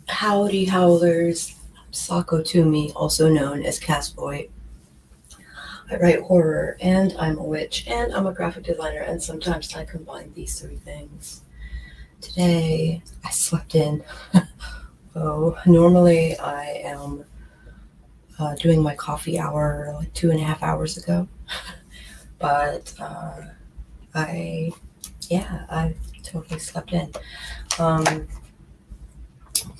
Howdy Howlers, Sako Toomey, also known as Castboy. I write horror, and I'm a witch, and I'm a graphic designer, and sometimes I combine these three things. Today, I slept in. Oh, normally I am doing my coffee hour like 2.5 hours ago, but I totally slept in. Um,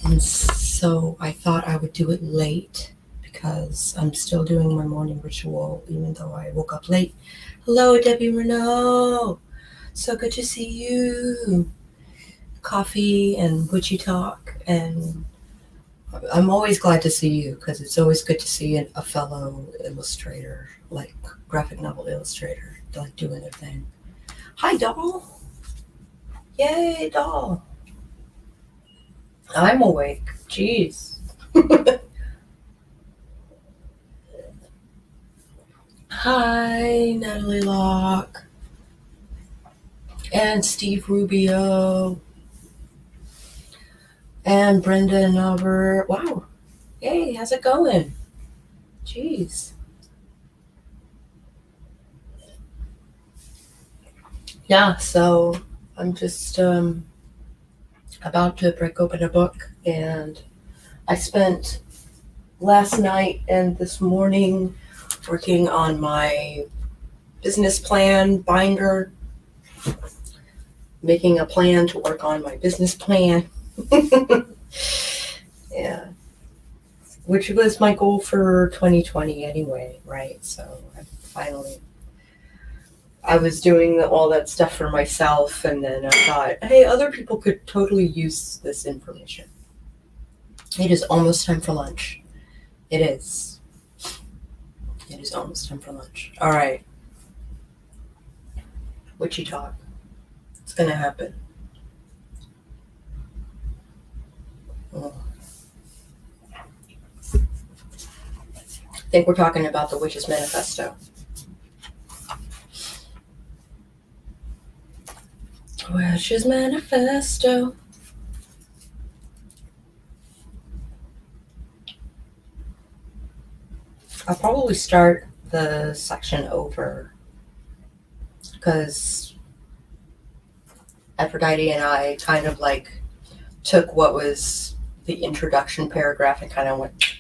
And so I thought I would do it late because I'm still doing my morning ritual, even though I woke up late. Hello, Debbie Renault. So good to see you. Coffee and witchy talk. And I'm always glad to see you because it's always good to see a fellow illustrator, like graphic novel illustrator, like doing their thing. Hi, doll. Yay, doll. I'm awake. Jeez. Hi, Natalie Locke and Steve Rubio and Brenda and Albert. Wow. Hey, how's it going? Jeez. Yeah, so I'm just about to break open a book, and I spent last night and this morning working on my business plan binder, making a plan to work on my business plan. Yeah, which was my goal for 2020 anyway, right? So I was doing all that stuff for myself, and then I thought, hey, other people could totally use this information. It is almost time for lunch. It is. It is almost time for lunch. All right, witchy talk. It's gonna happen. Oh. I think we're talking about the Witch's Manifesto. Witch's Manifesto. I'll probably start the section over because Aphrodite and I kind of like took what was the introduction paragraph and kind of went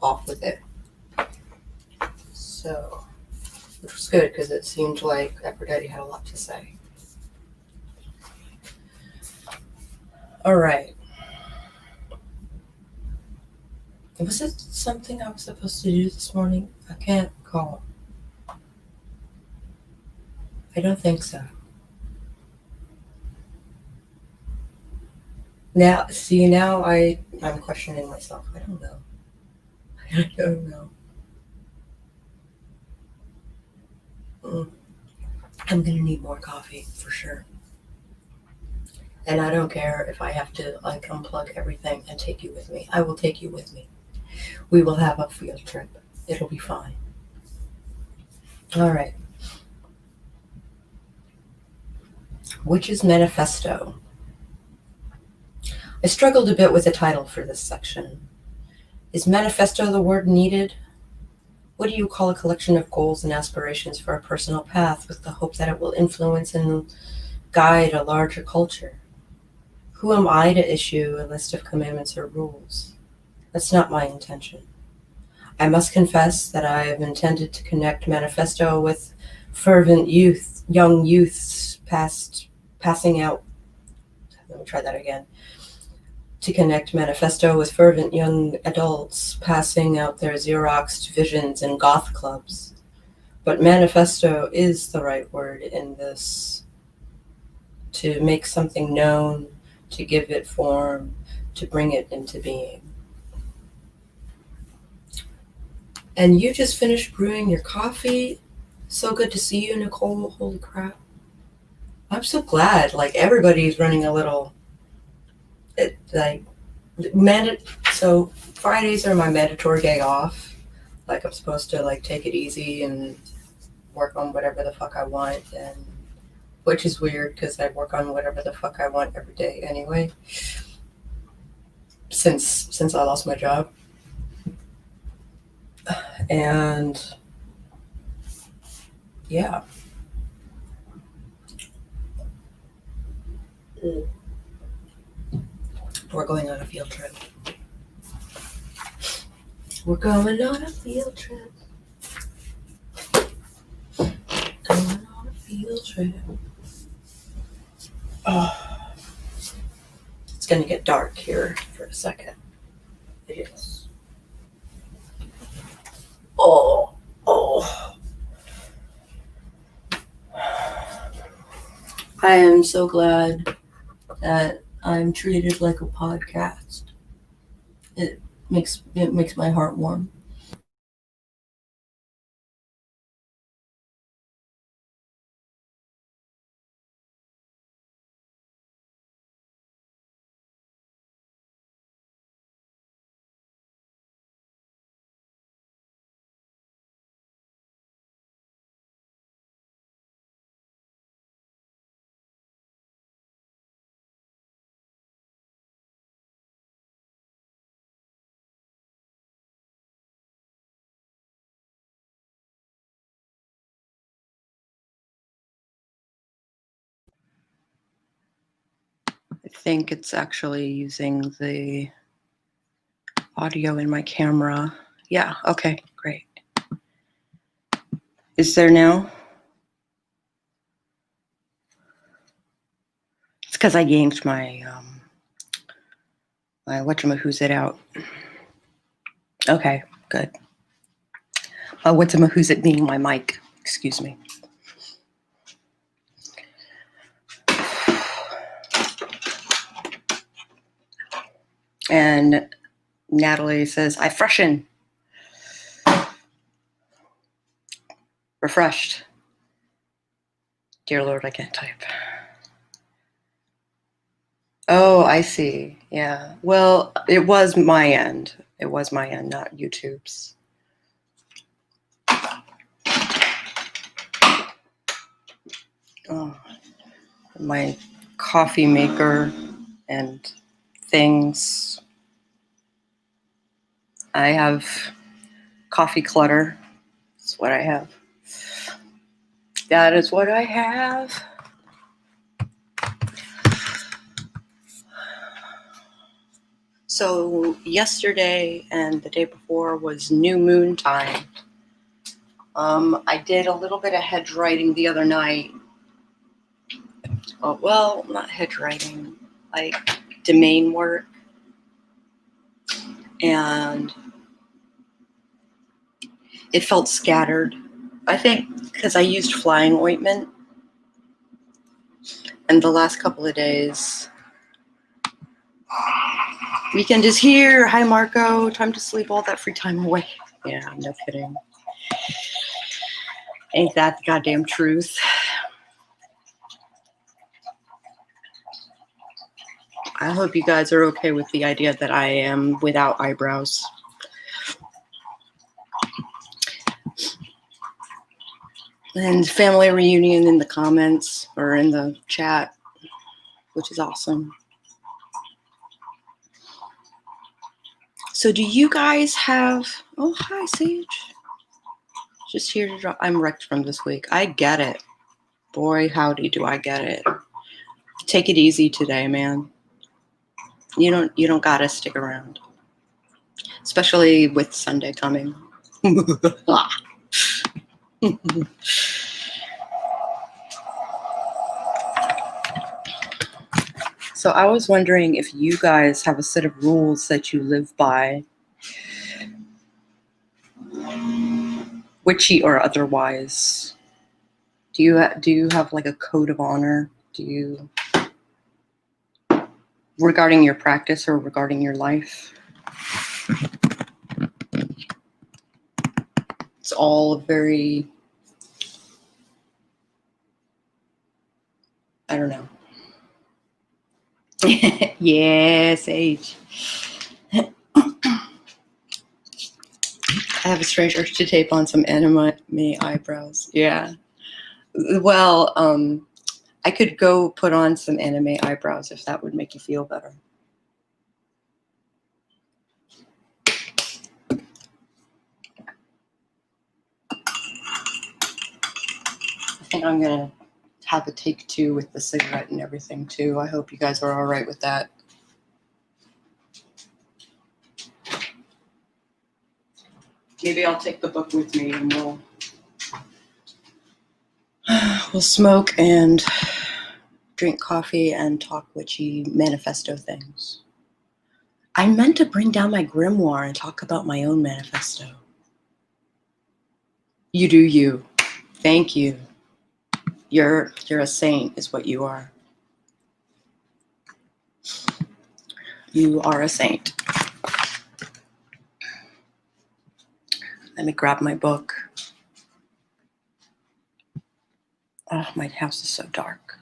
off with it. So, which was good because it seemed like Aphrodite had a lot to say. All right. Was it something I was supposed to do this morning? I can't recall. I don't think so. Now I'm questioning myself. I don't know. I don't know. Mm. I'm gonna need more coffee for sure. And I don't care if I have to like unplug everything and take you with me. I will take you with me. We will have a field trip. It'll be fine. All right. Witch's Manifesto. I struggled a bit with the title for this section. Is manifesto the word needed? What do you call a collection of goals and aspirations for a personal path with the hope that it will influence and guide a larger culture? Who am I to issue a list of commandments or rules? That's not my intention. I must confess that I have intended to connect manifesto with fervent young youths passing out. Let me try that again. To connect manifesto with fervent young adults passing out their Xeroxed visions in goth clubs. But manifesto is the right word in this. To make something known, to give it form, to bring it into being. And you just finished brewing your coffee. So good to see you, Nicole. Holy crap. I'm so glad. Like, everybody's running a little, so Fridays are my mandatory day off. Like, I'm supposed to, like, take it easy and work on whatever the fuck I want. And which is weird because I work on whatever the fuck I want every day anyway. since I lost my job. And yeah. We're going on a field trip. We're going on a field trip. Going on a field trip. Oh, it's going to get dark here for a second. It is. Oh. I am so glad that I'm treated like a podcast. It makes my heart warm. I think it's actually using the audio in my camera. Yeah, okay, great. Is there now? It's because I yanked my whatchamahoosit out. Okay, good. Whatchamahoosit being my mic, excuse me. And Natalie says, I freshen. Refreshed. Dear Lord, I can't type. Oh, I see. Yeah. Well, it was my end. It was my end, not YouTube's. Oh, my coffee maker and things. I have coffee clutter. That's what I have. That is what I have. So yesterday and the day before was new moon time. I did a little bit of hedge writing the other night. Oh, well, not hedge writing, like domain work. And it felt scattered. I think because I used flying ointment. And the last couple of days, weekend is here. Hi, Marco. Time to sleep all that free time away. Yeah, no kidding. Ain't that the goddamn truth? I hope you guys are okay with the idea that I am without eyebrows. And family reunion in the comments or in the chat, which is awesome. So do you guys have, oh, hi, Sage. Just here to drop, I'm wrecked from this week. I get it. Boy, howdy, do I get it. Take it easy today, man. You don't gotta stick around. Especially with Sunday coming. So I was wondering if you guys have a set of rules that you live by, witchy or otherwise. Do you have like a code of honor? Do you, regarding your practice or regarding your life? It's all very, I don't know. Yeah, Sage. I have a strange urge to tape on some anime eyebrows. Yeah. Well, I could go put on some anime eyebrows if that would make you feel better. think I'm going to have a take 2 with the cigarette and everything too. I hope you guys are all right with that. Maybe I'll take the book with me and we'll smoke and drink coffee and talk witchy manifesto things. I meant to bring down my grimoire and talk about my own manifesto. You do you. Thank you. You're a saint is what you are. You are a saint. Let me grab my book. Oh, my house is so dark.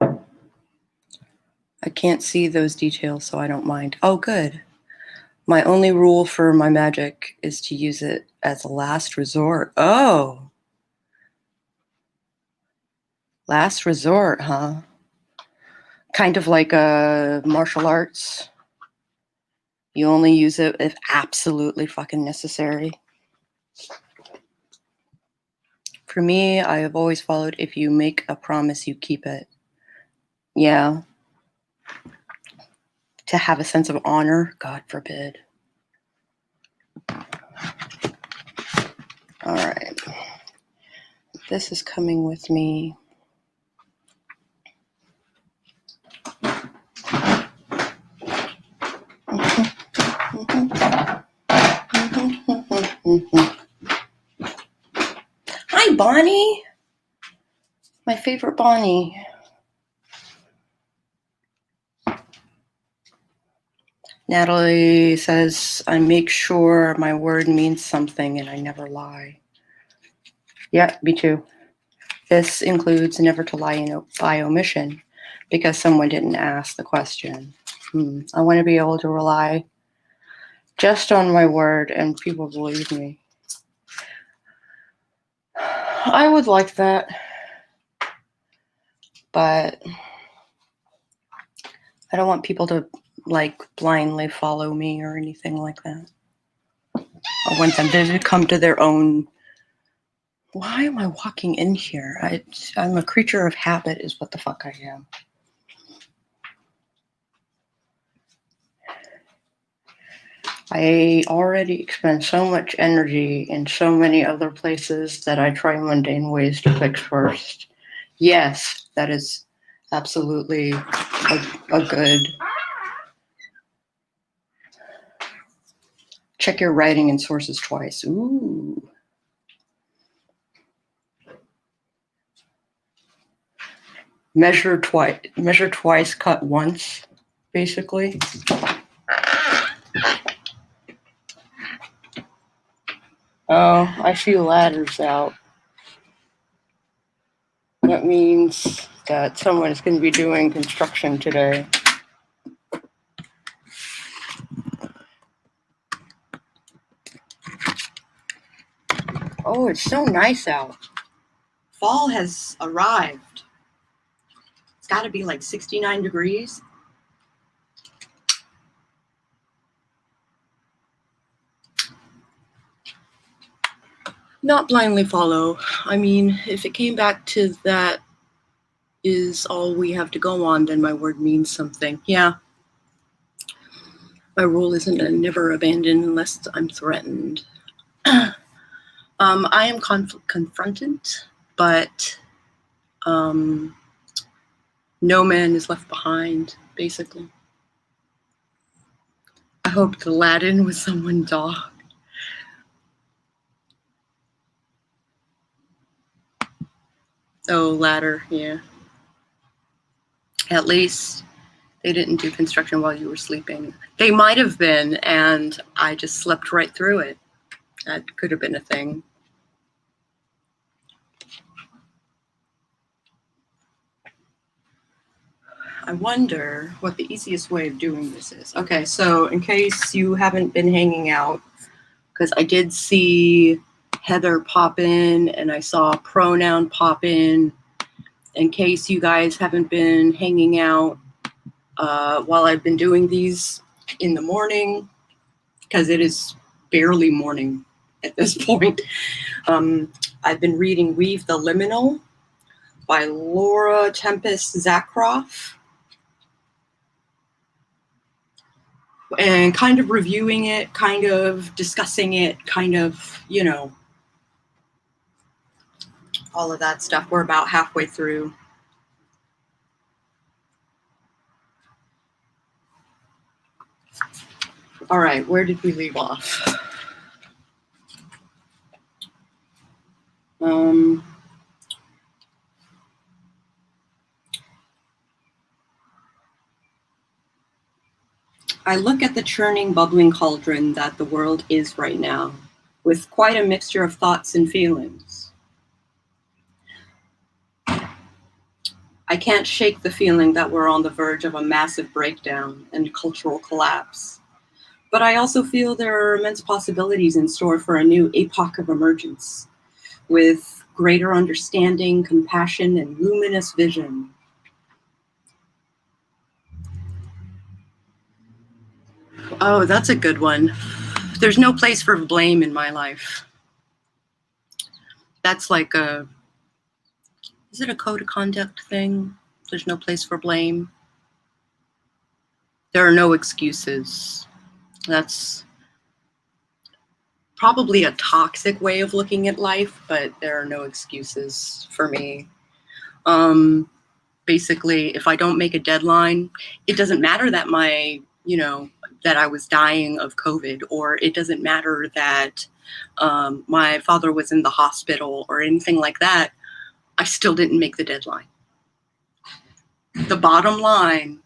I can't see those details, so I don't mind. Oh, good. My only rule for my magic is to use it as a last resort. Oh. Last resort, huh? Kind of like a martial arts. You only use it if absolutely fucking necessary. For me, I have always followed if you make a promise, you keep it. Yeah. To have a sense of honor, God forbid. All right. This is coming with me. Hi, Bonnie. My favorite Bonnie. Natalie says, I make sure my word means something and I never lie. Yeah, me too. This includes never to lie by omission because someone didn't ask the question. I want to be able to rely just on my word and people believe me. I would like that, but I don't want people to blindly follow me or anything like that. I want them to come to their own. Why am I walking in here? I'm a creature of habit is what the fuck I am. I already expend so much energy in so many other places that I try mundane ways to fix first. Yes, that is absolutely a good. Check your writing and sources twice. Ooh. Measure twice, cut once, basically. Oh, I see ladders out. That means that someone is going to be doing construction today. Oh, it's so nice out. Fall has arrived. It's got to be like 69 degrees. Not blindly follow. I mean, if it came back to that is all we have to go on, then my word means something. Yeah. My rule isn't to never abandon unless I'm threatened. I am confrontant, but no man is left behind, basically. I hoped Aladdin was someone's dog. Oh, ladder, yeah. At least they didn't do construction while you were sleeping. They might have been, and I just slept right through it. That could have been a thing. I wonder what the easiest way of doing this is. Okay, so in case you haven't been hanging out, because I did see Heather pop in and I saw Pronoun pop in case you guys haven't been hanging out while I've been doing these in the morning, because it is barely morning. at this point. I've been reading Weave the Liminal by Laura Tempest Zakroff, and kind of reviewing it, kind of discussing it, kind of, you know, all of that stuff. We're about halfway through. All right, where did we leave off? I look at the churning, bubbling cauldron that the world is right now, with quite a mixture of thoughts and feelings. I can't shake the feeling that we're on the verge of a massive breakdown and cultural collapse. But I also feel there are immense possibilities in store for a new epoch of emergence, with greater understanding, compassion, and luminous vision. Oh, that's a good one. There's no place for blame in my life. That's like is it a code of conduct thing? There's no place for blame. There are no excuses. That's probably a toxic way of looking at life, but there are no excuses for me. Basically, if I don't make a deadline, it doesn't matter that that I was dying of COVID, or it doesn't matter that my father was in the hospital or anything like that. I still didn't make the deadline. The bottom line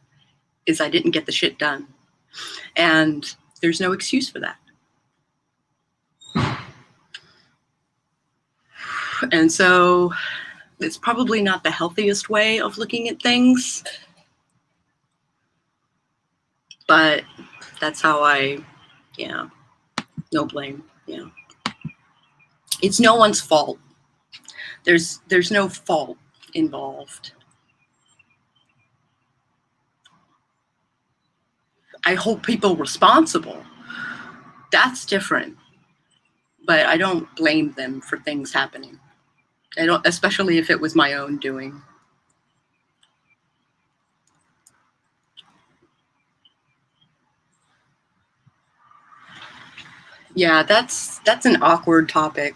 is I didn't get the shit done. And there's no excuse for that. And so it's probably not the healthiest way of looking at things, but that's how no blame. Yeah. It's no one's fault. There's no fault involved. I hold people responsible. That's different. But I don't blame them for things happening. I don't, especially if it was my own doing. Yeah, that's an awkward topic.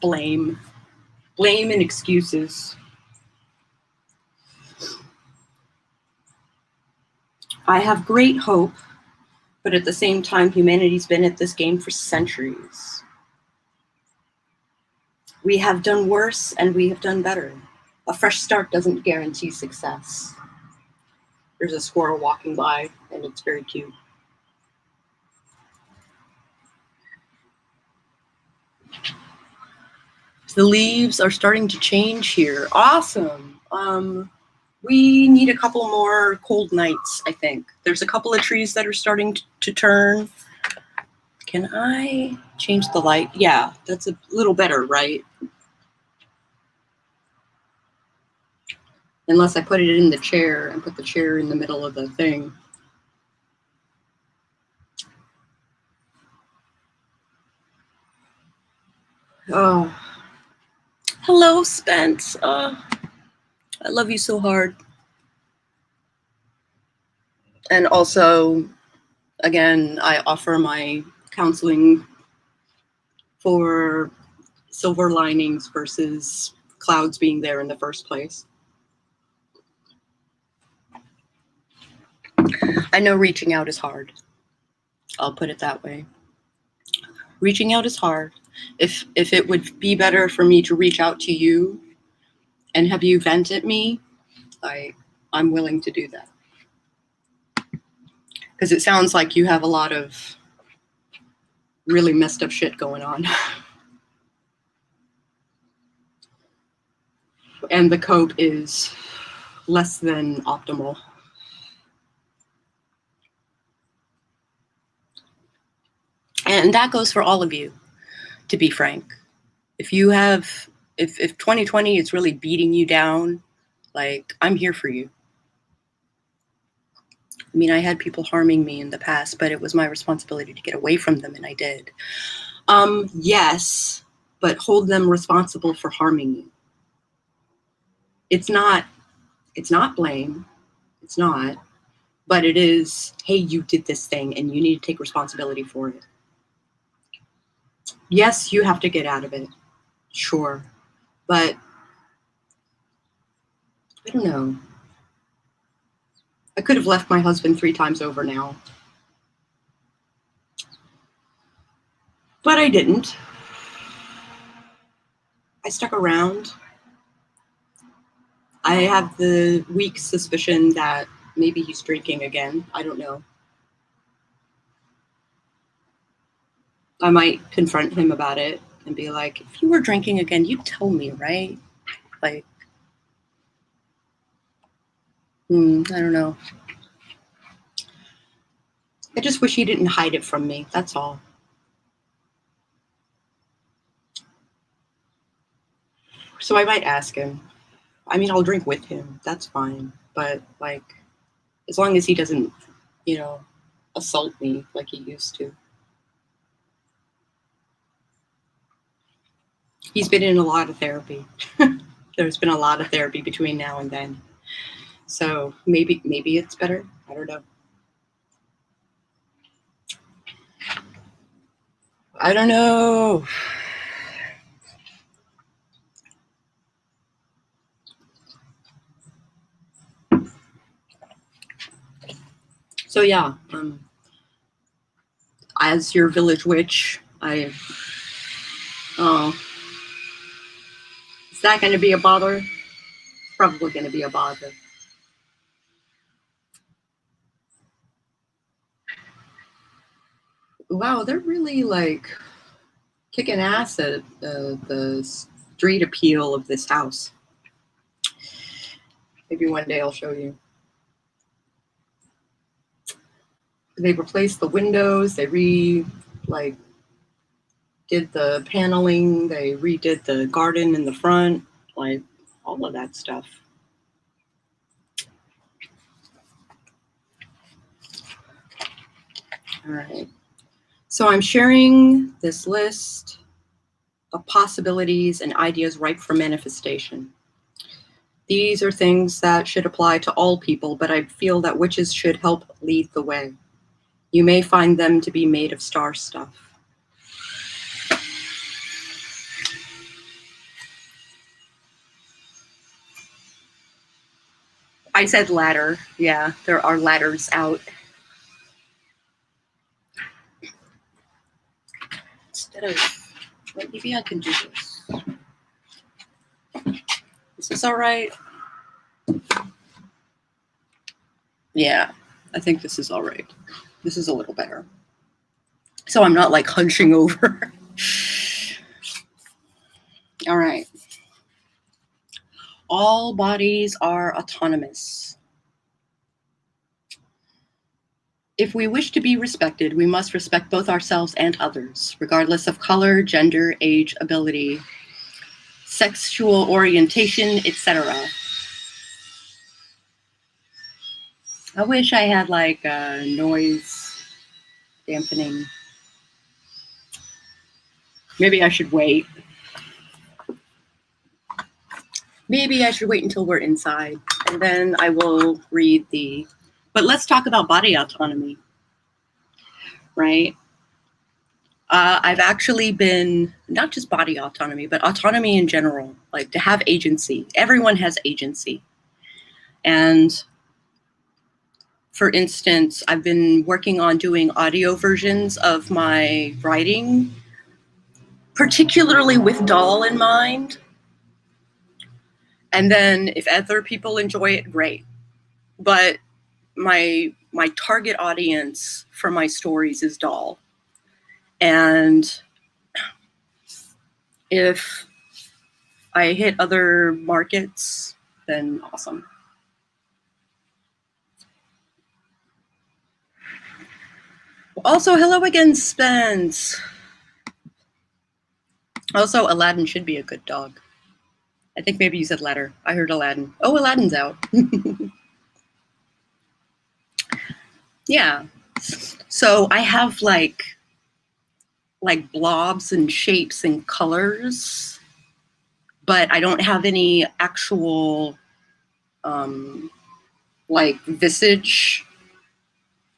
Blame and excuses. I have great hope, but at the same time, humanity's been at this game for centuries. We have done worse and we have done better. A fresh start doesn't guarantee success. There's a squirrel walking by and it's very cute. The leaves are starting to change here. Awesome. We need a couple more cold nights, I think. There's a couple of trees that are starting to turn. Can I change the light? Yeah, that's a little better, right? Unless I put it in the chair and put the chair in the middle of the thing. Oh. Hello, Spence. I love you so hard. And also, again, I offer my counseling for silver linings versus clouds being there in the first place. I know reaching out is hard. I'll put it that way. Reaching out is hard. If it would be better for me to reach out to you and have you vent at me, I'm willing to do that. Because it sounds like you have a lot of really messed up shit going on. And the cope is less than optimal. And that goes for all of you, to be frank. If 2020 is really beating you down, like, I'm here for you. I mean, I had people harming me in the past, but it was my responsibility to get away from them, and I did. Yes, but hold them responsible for harming you. It's not blame. It's not. But it is, hey, you did this thing and you need to take responsibility for it. Yes, you have to get out of it. Sure. But I don't know. I could have left my husband 3 times over now. But I didn't. I stuck around. I have the weak suspicion that maybe he's drinking again. I don't know. I might confront him about it and be like, if you were drinking again, you'd tell me, right? Like, I don't know. I just wish he didn't hide it from me. That's all. So I might ask him. I mean, I'll drink with him. That's fine. But, like, as long as he doesn't, assault me like he used to. He's been in a lot of therapy. There's been a lot of therapy between now and then. So maybe it's better. I don't know. I don't know. So yeah, as your village witch, is that going to be a bother? Probably going to be a bother. Wow, they're really like kicking ass at the street appeal of this house. Maybe one day I'll show you. They replaced the windows. They did the paneling. They redid the garden in the front. Like all of that stuff. All right. So I'm sharing this list of possibilities and ideas ripe for manifestation. These are things that should apply to all people, but I feel that witches should help lead the way. You may find them to be made of star stuff. I said ladder. Yeah, there are ladders out. Instead of, maybe I can do this. Is this all right? Yeah, I think this is all right. This is a little better. So I'm not like hunching over. All right. All bodies are autonomous. If we wish to be respected, we must respect both ourselves and others, regardless of color, gender, age, ability, sexual orientation, etc. I wish I had like a noise dampening. Maybe I should wait. Maybe I should wait until we're inside, and then I will read the... But let's talk about body autonomy, right? I've actually been, not just body autonomy, but autonomy in general, like to have agency. Everyone has agency. And for instance, I've been working on doing audio versions of my writing, particularly with doll in mind. And then if other people enjoy it, great. But my target audience for my stories is doll. And if I hit other markets, then awesome. Also, hello again, Spence. Also, Aladdin should be a good dog. I think maybe you said ladder. I heard Aladdin. Oh, Aladdin's out. Yeah. So I have like blobs and shapes and colors, but I don't have any actual like visage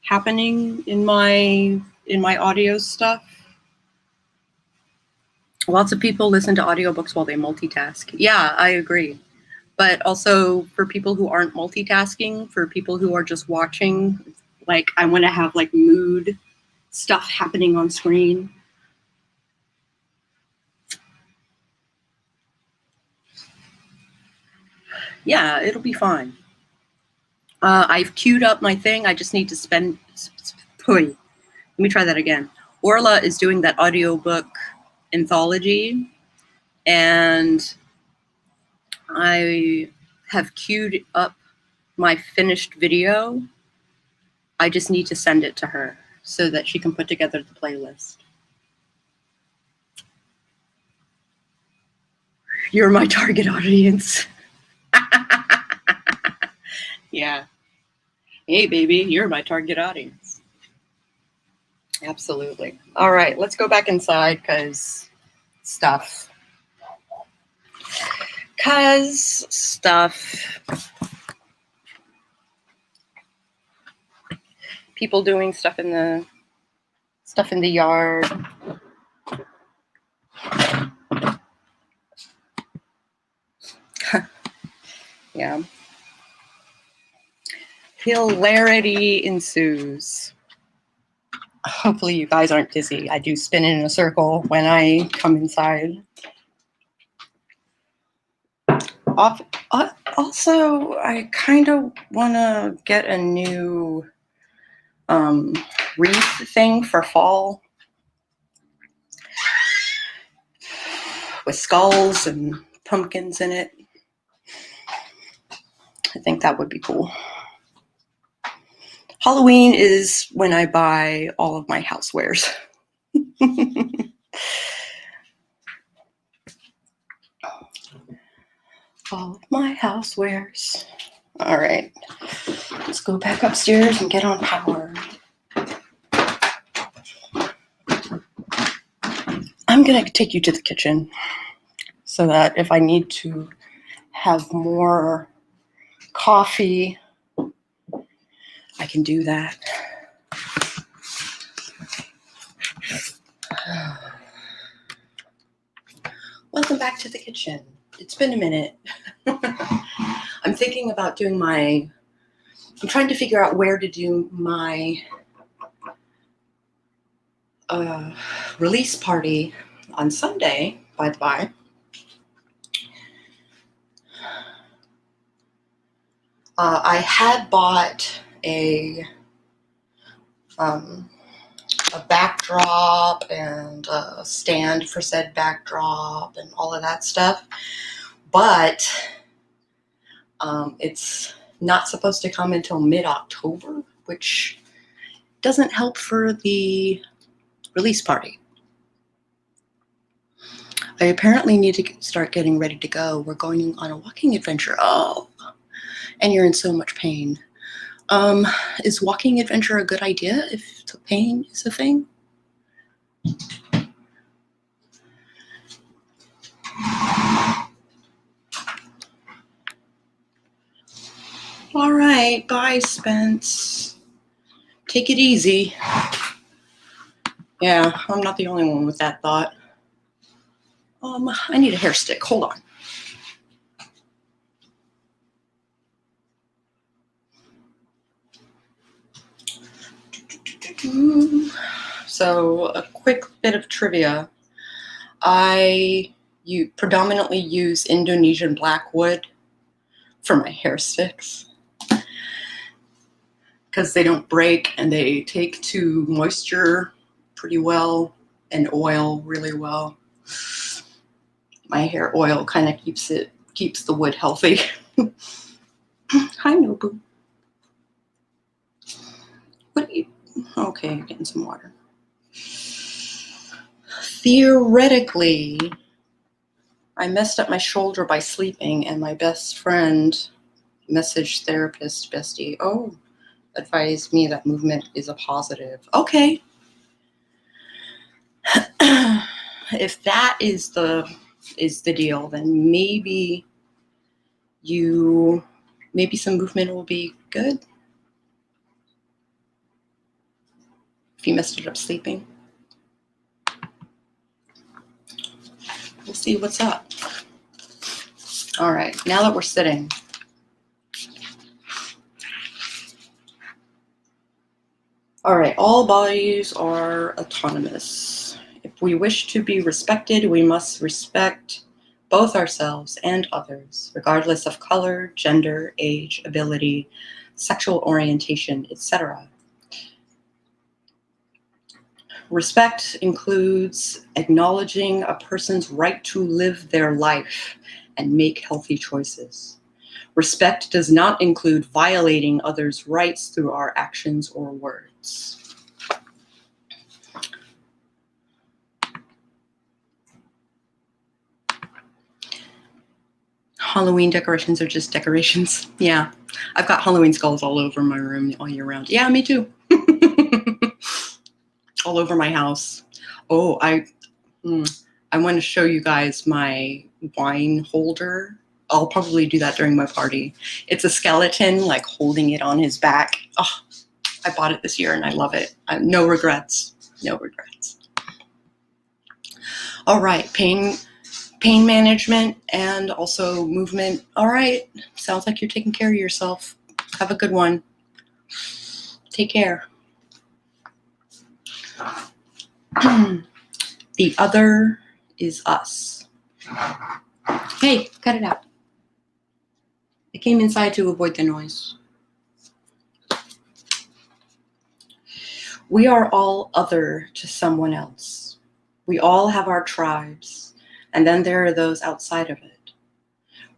happening in my audio stuff. Lots of people listen to audiobooks while they multitask. Yeah, I agree. But also for people who aren't multitasking, for people who are just watching, like I want to have like mood stuff happening on screen. Yeah, it'll be fine. I've queued up my thing. I just need to spend. Let me try that again. Orla is doing that audiobook anthology, and I have queued up my finished video. I just need to send it to her so that she can put together the playlist. You're my target audience. Yeah. Hey, baby, you're my target audience. Absolutely. All right, let's go back inside because stuff. People doing stuff in the yard. Yeah. Hilarity ensues. Hopefully you guys aren't dizzy. I do spin in a circle when I come inside. Also, I kind of want to get a new wreath thing for fall with skulls and pumpkins in it. I think that would be cool. Halloween is when I buy all of my housewares. All of my housewares. All right, let's go back upstairs and get on power. I'm gonna take you to the kitchen so that if I need to have more coffee, I can do that. Welcome back to the kitchen. It's been a minute. I'm thinking about doing I'm trying to figure out where to do my release party on Sunday, by the by. I had bought a backdrop and a stand for said backdrop and all of that stuff, but it's not supposed to come until mid-October, which doesn't help for the release party. I apparently need to start getting ready to go. We're going on a walking adventure. Oh, and you're in so much pain. Is walking adventure a good idea if pain is a thing? All right, bye, Spence. Take it easy. Yeah, I'm not the only one with that thought. I need a hair stick. Hold on. So, a quick bit of trivia. You predominantly use Indonesian blackwood for my hair sticks because they don't break and they take to moisture pretty well and oil really well. My hair oil kind of keeps the wood healthy. Hi, Nobu. What are you? Okay, getting some water. Theoretically, I messed up my shoulder by sleeping, and my best friend messaged therapist bestie. Oh, advised me that movement is a positive. Okay. If that is the deal, then maybe some movement will be good. If you messed it up sleeping. We'll see what's up. All right, now that we're sitting. All right, all bodies are autonomous. If we wish to be respected, we must respect both ourselves and others, regardless of color, gender, age, ability, sexual orientation, etc. Respect includes acknowledging a person's right to live their life and make healthy choices. Respect does not include violating others' rights through our actions or words. Halloween decorations are just decorations. Yeah, I've got Halloween skulls all over my room all year round. Yeah, me too. All over my house. Oh, I want to show you guys my wine holder. I'll probably do that during my party. It's a skeleton, like holding it on his back. Oh, I bought it this year and I love it. No regrets. No regrets. All right, pain management and also movement. All right, sounds like you're taking care of yourself. Have a good one. Take care. The other is us. Hey, cut it out. I came inside to avoid the noise. We are all other to someone else. We all have our tribes, and then there are those outside of it.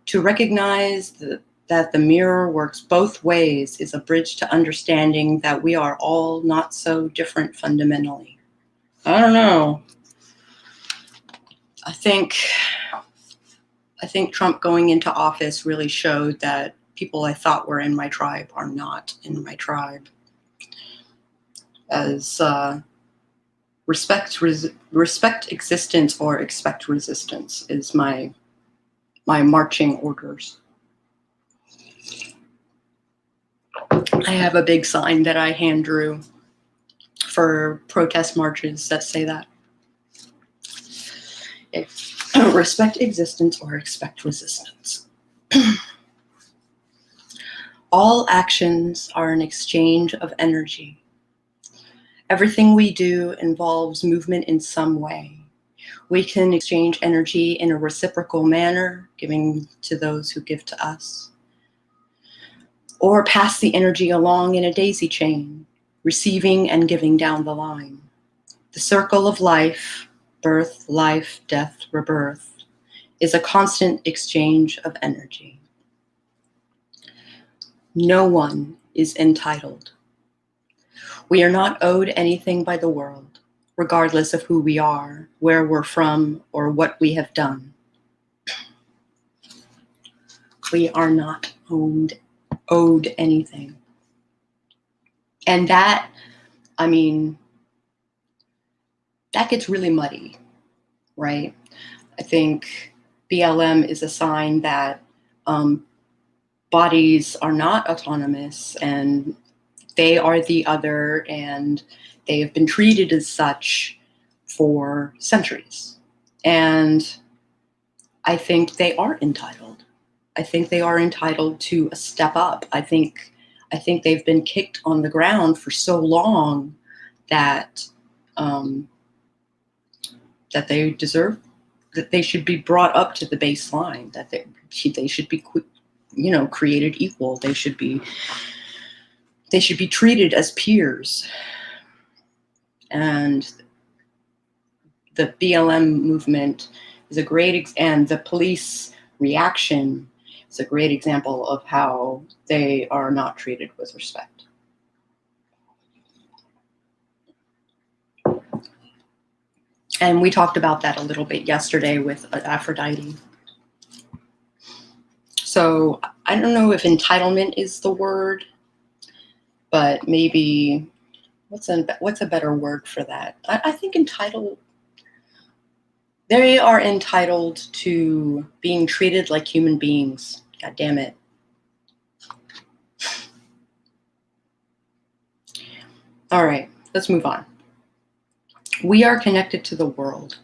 To recognize that the mirror works both ways is a bridge to understanding that we are all not so different fundamentally. I don't know. I think Trump going into office really showed that people I thought were in my tribe are not in my tribe. As respect existence or expect resistance is my marching orders. I have a big sign that I hand drew for protest marches that say that. Respect existence or expect resistance. All actions are an exchange of energy. Everything we do involves movement in some way. We can exchange energy in a reciprocal manner, giving to those who give to us, or pass the energy along in a daisy chain, receiving and giving down the line. The circle of life, birth, life, death, rebirth, is a constant exchange of energy. No one is entitled. We are not owed anything by the world, regardless of who we are, where we're from, or what we have done. We are not owed anything. And that, that gets really muddy, right? I think BLM is a sign that bodies are not autonomous and they are the other, and they have been treated as such for centuries. And I think they are entitled. I think they are entitled to a step up. I think they've been kicked on the ground for so long that that they deserve, that they should be brought up to the baseline, that they should be, created equal. They should be treated as peers. And the BLM movement is a great, and the police reaction is a great example of how they are not treated with respect. And we talked about that a little bit yesterday with Aphrodite. So I don't know if entitlement is the word, but maybe what's a better word for that? I think entitled. They are entitled to being treated like human beings. God damn it. All right, let's move on. We are connected to the world.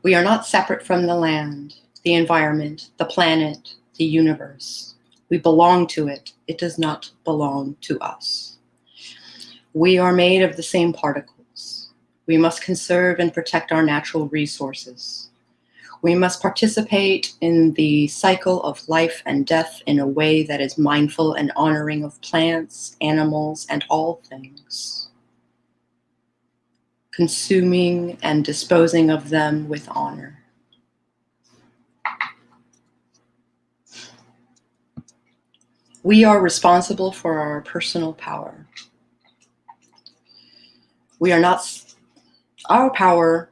We are not separate from the land, the environment, the planet, the universe. We belong to it. It does not belong to us. We are made of the same particles. We must conserve and protect our natural resources. We must participate in the cycle of life and death in a way that is mindful and honoring of plants, animals, and all things, consuming and disposing of them with honor. We are responsible for our personal power. We are not, our power,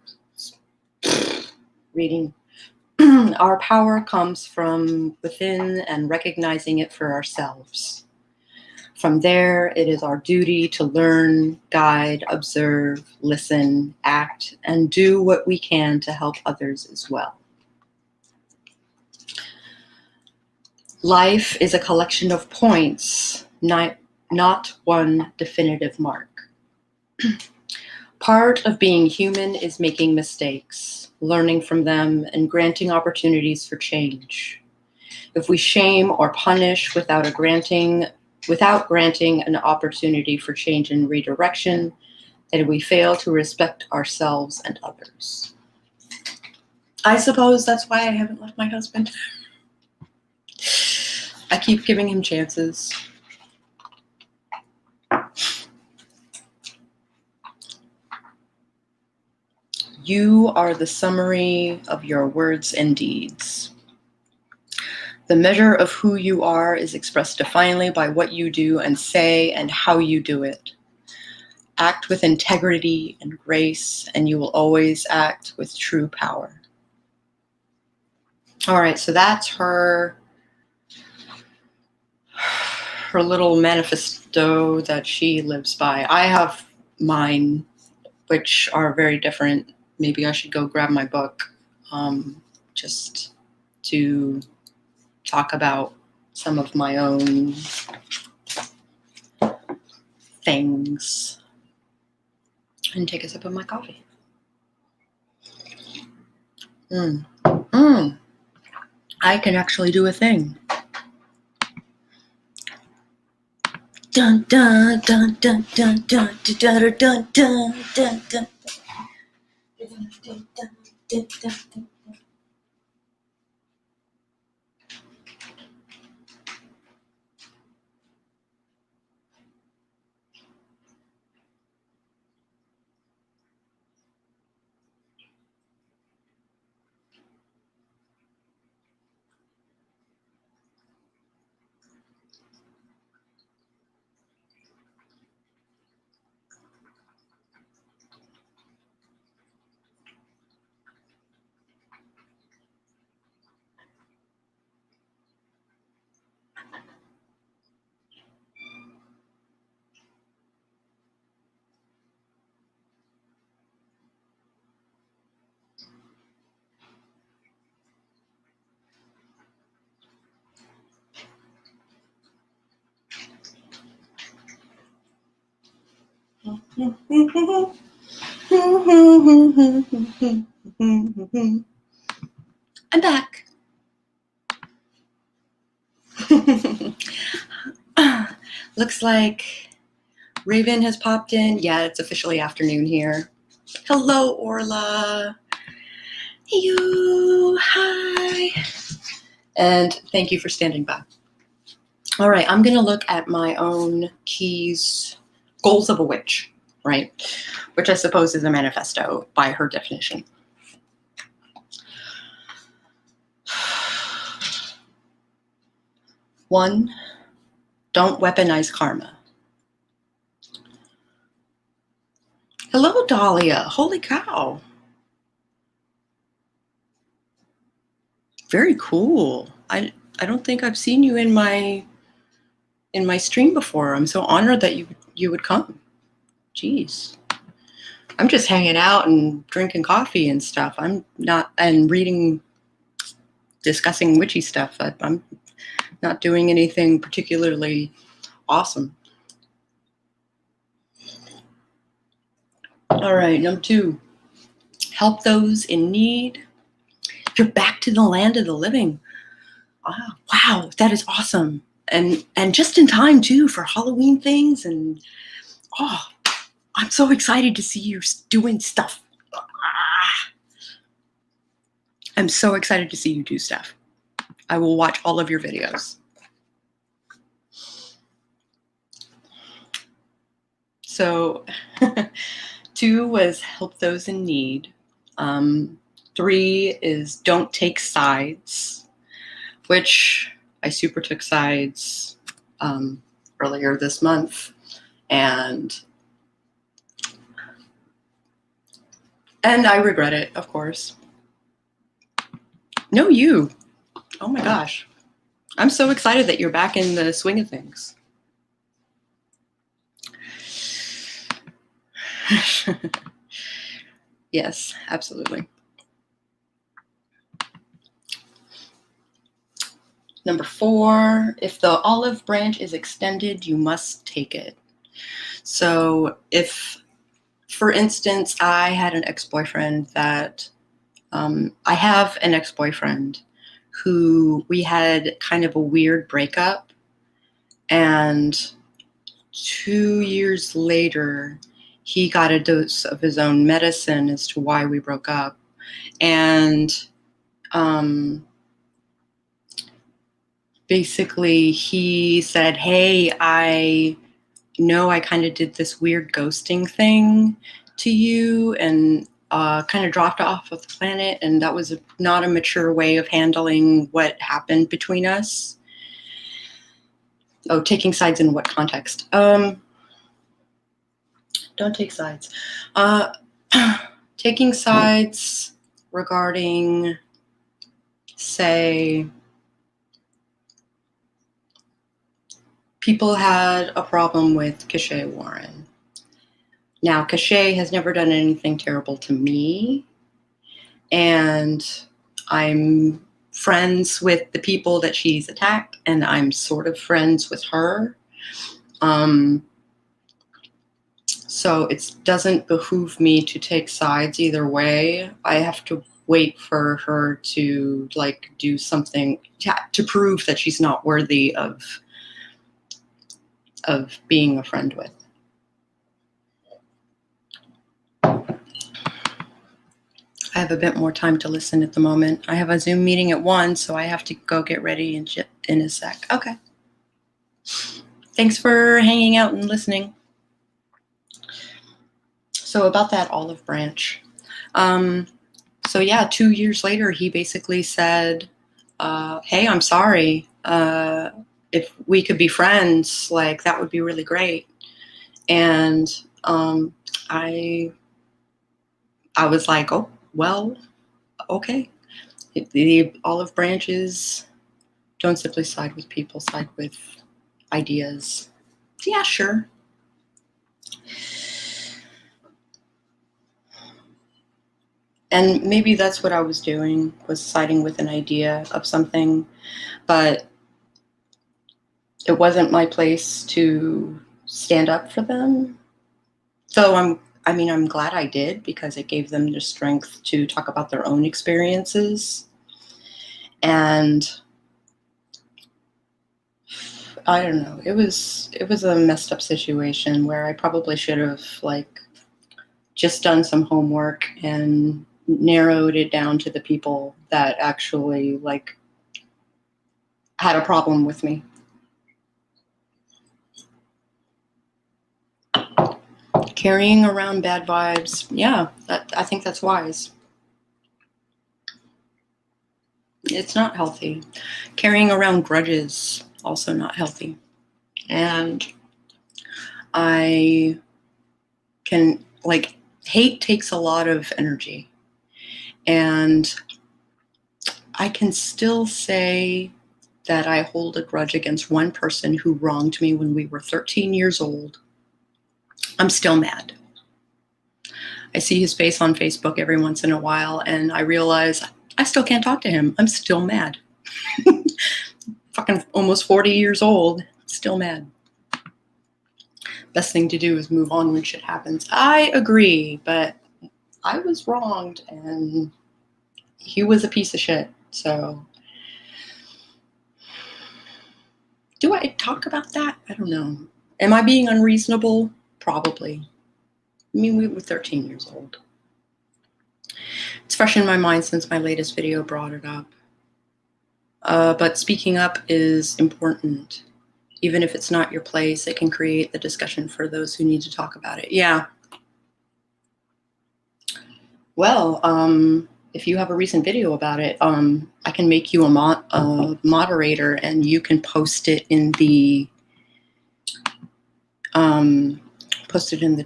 reading, our power comes from within and recognizing it for ourselves. From there, it is our duty to learn, guide, observe, listen, act, and do what we can to help others as well. Life is a collection of points, not one definitive mark. Part of being human is making mistakes, learning from them, and granting opportunities for change. If we shame or punish without granting an opportunity for change and redirection, then we fail to respect ourselves and others. I suppose that's why I haven't left my husband. I keep giving him chances. You are the summary of your words and deeds. The measure of who you are is expressed definitely by what you do and say and how you do it. Act with integrity and grace, and you will always act with true power. All right, so that's her little manifesto that she lives by. I have mine, which are very different. Maybe I should go grab my book just to talk about some of my own things and take a sip of my coffee. I can actually do a thing. Dun dun dun dun dun dun dun dun dun dun dun dun. I'm back. Looks like Raven has popped in. Yeah, it's officially afternoon here. Hello, Orla. You, hi. And thank you for standing by. All right, I'm going to look at my own keys, goals of a witch, right? Which I suppose is a manifesto by her definition. One, don't weaponize karma. Hello, Dahlia. Holy cow. Very cool. I don't think I've seen you in my in my stream before. I'm so honored that you would come. Jeez. I'm just hanging out and drinking coffee and stuff. I'm not, and reading, discussing witchy stuff. I'm not doing anything particularly awesome. All right, number 2, help those in need. You're back to the land of the living. Oh, wow, that is awesome. And just in time too for Halloween things. And oh, I'm so excited to see you doing stuff. I'm so excited to see you do stuff. I will watch all of your videos. So 2 was help those in need. 3 is don't take sides, which I super took sides earlier this month. And I regret it, of course. No, you. Oh my gosh. I'm so excited that you're back in the swing of things. Yes, absolutely. Number 4, if the olive branch is extended, you must take it. So if, for instance, I had an ex-boyfriend that, I have an ex-boyfriend who we had kind of a weird breakup, and 2 years later, he got a dose of his own medicine as to why we broke up. And basically he said, hey, I know I kind of did this weird ghosting thing to you and kind of dropped off of the planet. And that was not a mature way of handling what happened between us. Oh, taking sides in what context? Don't take sides. Taking sides regarding, say, people had a problem with Cachet Warren. Now, Cachet has never done anything terrible to me, and I'm friends with the people that she's attacked, and I'm sort of friends with her. So it doesn't behoove me to take sides either way. I have to wait for her to like do something to prove that she's not worthy of being a friend with. I have a bit more time to listen at the moment. I have a Zoom meeting at 1, so I have to go get ready in a sec. Okay. Thanks for hanging out and listening. So about that olive branch. So yeah, 2 years later, he basically said, hey, I'm sorry. If we could be friends, like that would be really great. And I was like, oh, well, okay. The olive branches don't simply side with people, side with ideas. Yeah, sure. And maybe that's what I was doing, was siding with an idea of something, but it wasn't my place to stand up for them. So I'm glad I did, because it gave them the strength to talk about their own experiences. And I don't know, it was a messed up situation where I probably should have like just done some homework and narrowed it down to the people that actually like had a problem with me. Carrying around bad vibes, yeah, I think that's wise. It's not healthy. Carrying around grudges, also not healthy. And I can, like, hate takes a lot of energy. And I can still say that I hold a grudge against one person who wronged me when we were 13 years old. I'm still mad. I see his face on Facebook every once in a while, and I realize I still can't talk to him. I'm still mad. Fucking almost 40 years old, still mad. Best thing to do is move on when shit happens. I agree, but I was wronged, and he was a piece of shit, so... Do I talk about that? I don't know. Am I being unreasonable? Probably. I mean, we were 13 years old. It's fresh in my mind since my latest video brought it up. But speaking up is important. Even if it's not your place, it can create the discussion for those who need to talk about it. Yeah. Well, if you have a recent video about it, I can make you a moderator, and you can post it in the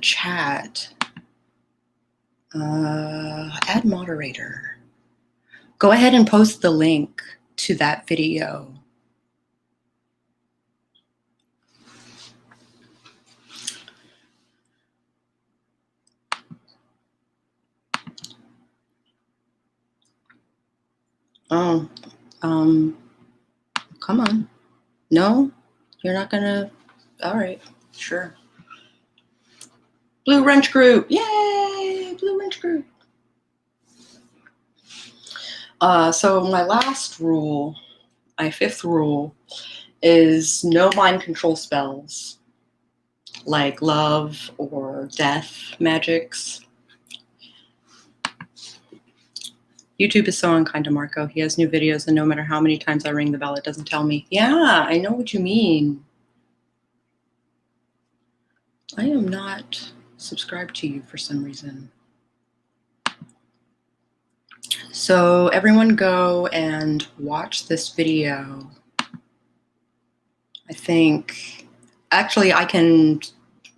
chat. Add moderator. Go ahead and post the link to that video. Oh, come on. No, you're not gonna. All right, sure. Blue Wrench Group. Yay, Blue Wrench Group. So my last rule, my fifth rule, is no mind control spells like love or death magics. YouTube is so unkind to Marco. He has new videos, and no matter how many times I ring the bell, it doesn't tell me. Yeah, I know what you mean. I am not subscribed to you for some reason. So everyone go and watch this video. I think, actually, I can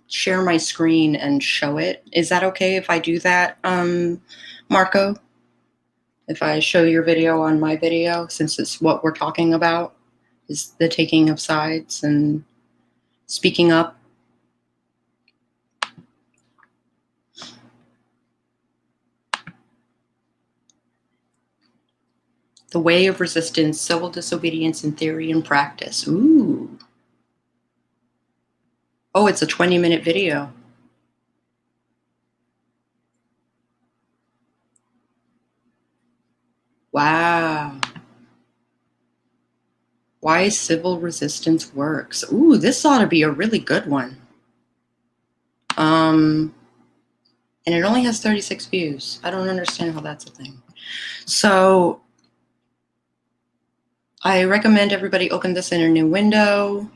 share my screen and show it. Is that okay if I do that, Marco? If I show your video on my video, since it's what we're talking about, is the taking of sides and speaking up. The way of resistance, civil disobedience in theory and practice. Ooh. Oh, it's a 20-minute video. Wow. Why civil resistance works. Ooh, this ought to be a really good one. And it only has 36 views. I don't understand how that's a thing. So I recommend everybody open this in a new window.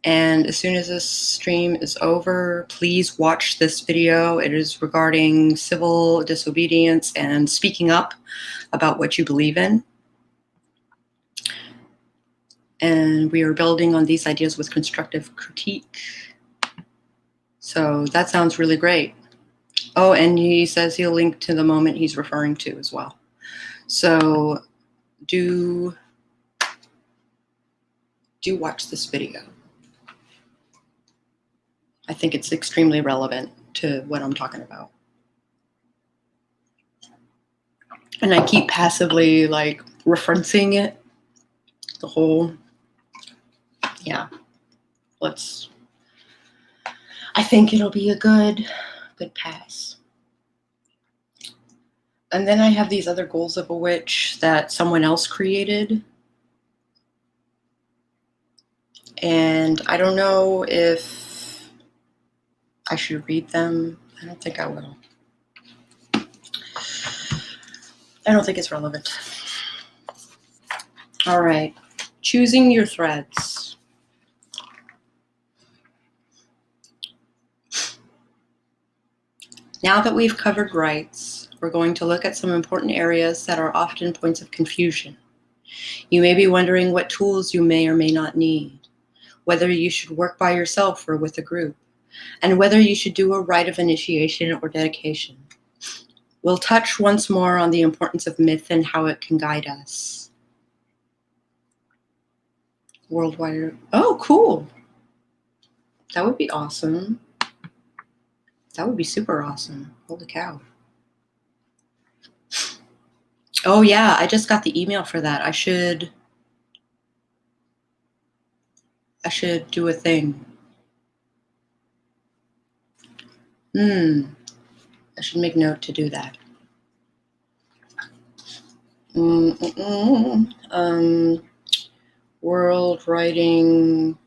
And as soon as this stream is over, please watch this video. It is regarding civil disobedience and speaking up about what you believe in. And we are building on these ideas with constructive critique. So that sounds really great. Oh, and he says he'll link to the moment he's referring to as well. So do watch this video. I think it's extremely relevant to what I'm talking about. And I keep passively like referencing it. The whole, yeah. I think it'll be a good pass. And then I have these other goals of a witch that someone else created. And I don't know if I should read them. I don't think I will. I don't think it's relevant. All right. Choosing your threads. Now that we've covered rights, we're going to look at some important areas that are often points of confusion. You may be wondering what tools you may or may not need, whether you should work by yourself or with a group, and whether you should do a rite of initiation or dedication. We'll touch once more on the importance of myth and how it can guide us. Worldwide. Oh, cool. That would be awesome. That would be super awesome. Holy cow. Oh yeah, I just got the email for that. I should do a thing. I should make note to do that. World writing,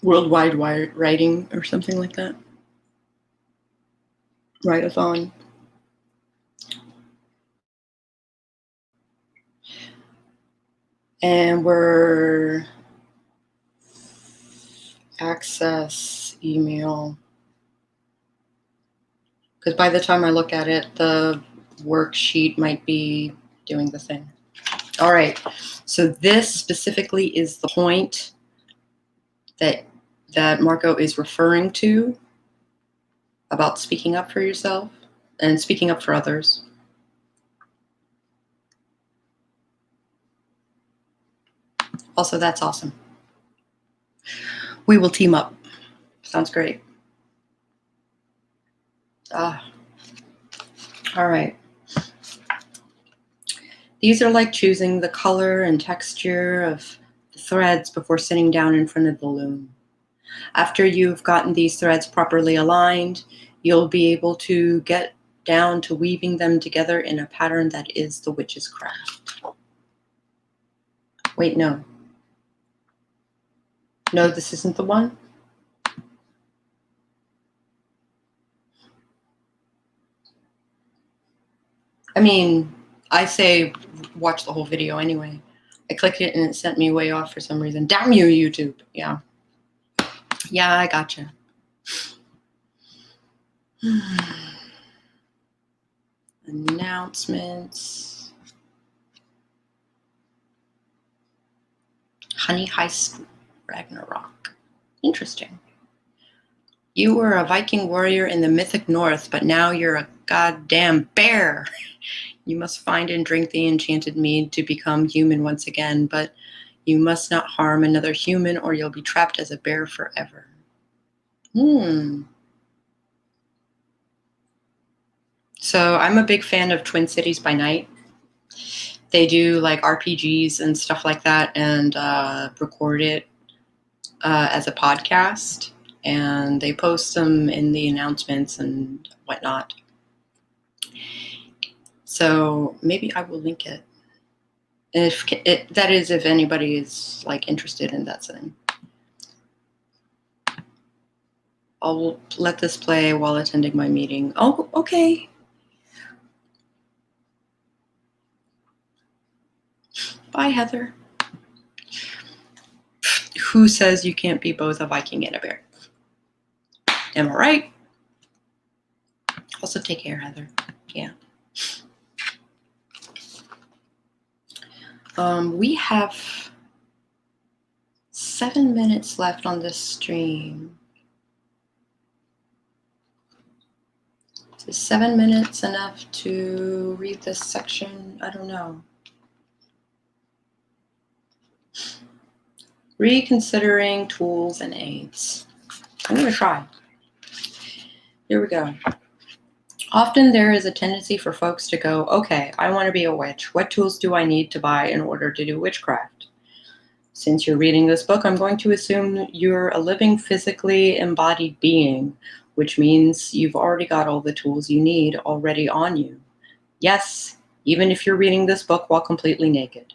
worldwide writing or something like that. Write-a-thon. And we're access email. Because by the time I look at it, the worksheet might be doing the thing. All right. So this specifically is the point that Marco is referring to about speaking up for yourself and speaking up for others. Also, that's awesome. We will team up. Sounds great. All right. These are like choosing the color and texture of the threads before sitting down in front of the loom. After you've gotten these threads properly aligned, you'll be able to get down to weaving them together in a pattern that is the witch's craft. Wait, no. No, this isn't the one? I mean, I say watch the whole video anyway. I clicked it and it sent me way off for some reason. Damn you, YouTube. Yeah. Yeah, I gotcha. Announcements. Honey High School Ragnarok. Interesting. You were a Viking warrior in the mythic North, but now you're a goddamn bear. You must find and drink the enchanted mead to become human once again, but you must not harm another human or you'll be trapped as a bear forever. So I'm a big fan of Twin Cities by Night. They do like RPGs and stuff like that and record it as a podcast. And they post them in the announcements and whatnot. So maybe I will link it. If anybody is like interested in that thing. I'll let this play while attending my meeting. Oh, okay. Bye, Heather. Who says you can't be both a Viking and a bear? Am I right? Also, take care, Heather. Yeah. We have 7 minutes left on this stream. Is 7 minutes enough to read this section? I don't know. Reconsidering tools and aids. I'm going to try. Here we go. Often there is a tendency for folks to go, okay, I want to be a witch. What tools do I need to buy in order to do witchcraft? Since you're reading this book, I'm going to assume you're a living, physically embodied being, which means you've already got all the tools you need already on you. Yes, even if you're reading this book while completely naked.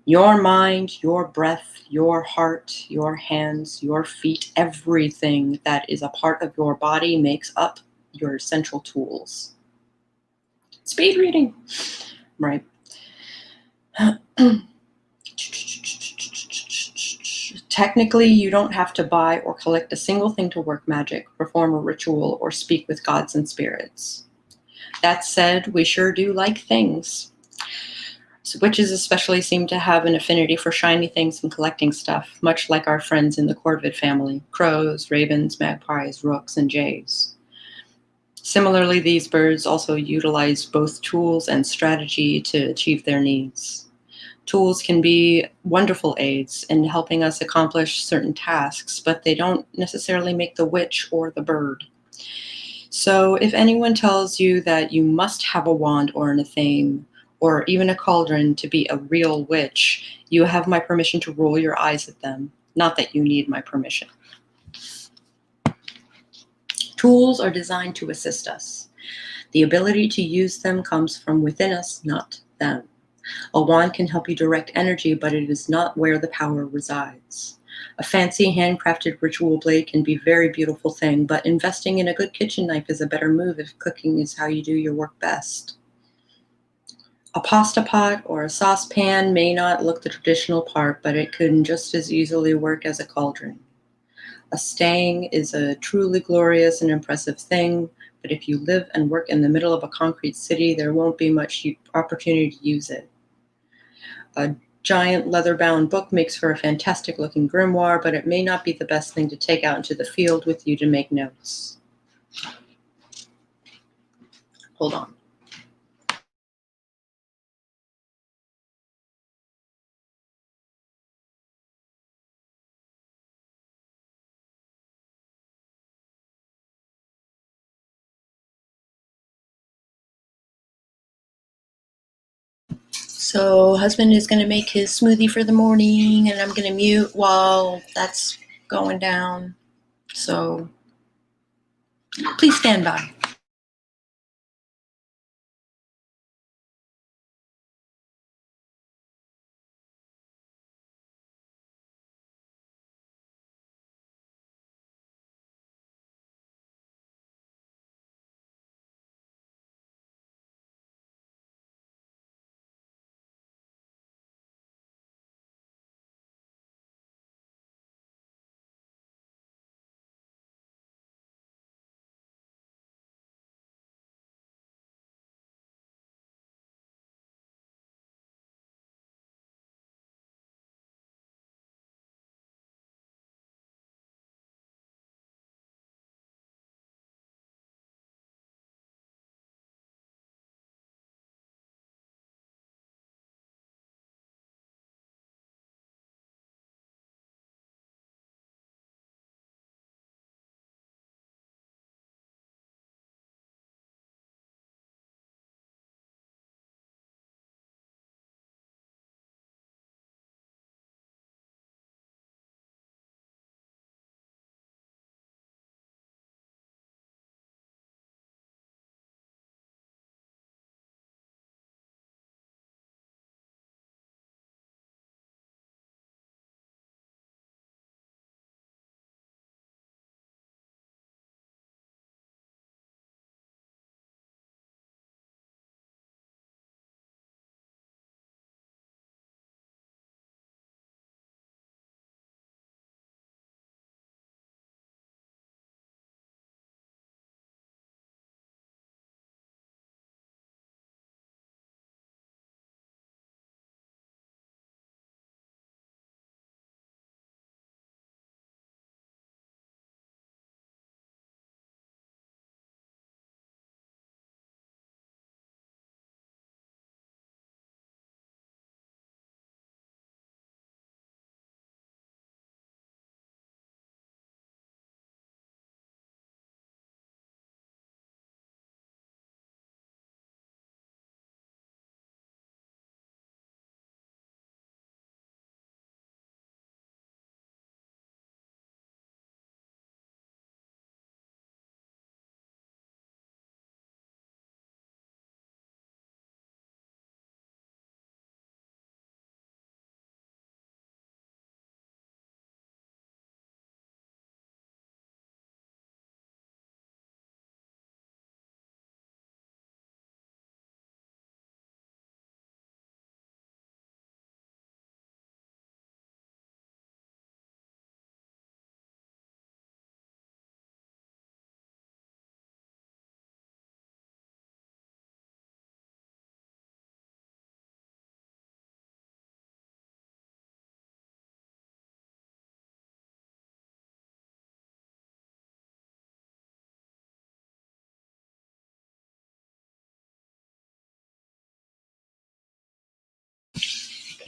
Your mind, your breath, your heart, your hands, your feet, everything that is a part of your body makes up your essential tools. Speed reading. Right. Technically, you don't have to buy or collect a single thing to work magic, perform a ritual, or speak with gods and spirits. That said, we sure do like things. So witches especially seem to have an affinity for shiny things and collecting stuff, much like our friends in the Corvid family, crows, ravens, magpies, rooks, and jays. Similarly, these birds also utilize both tools and strategy to achieve their needs. Tools can be wonderful aids in helping us accomplish certain tasks, but they don't necessarily make the witch or the bird. So if anyone tells you that you must have a wand or a thing, or even a cauldron to be a real witch, you have my permission to roll your eyes at them, not that you need my permission. Tools are designed to assist us. The ability to use them comes from within us, not them. A wand can help you direct energy, but it is not where the power resides. A fancy handcrafted ritual blade can be a very beautiful thing, but investing in a good kitchen knife is a better move if cooking is how you do your work best. A pasta pot or a saucepan may not look the traditional part, but it can just as easily work as a cauldron. A stang is a truly glorious and impressive thing, but if you live and work in the middle of a concrete city, there won't be much opportunity to use it. A giant leather-bound book makes for a fantastic-looking grimoire, but it may not be the best thing to take out into the field with you to make notes. Hold on. So husband is going to make his smoothie for the morning, and I'm going to mute while that's going down. So please stand by.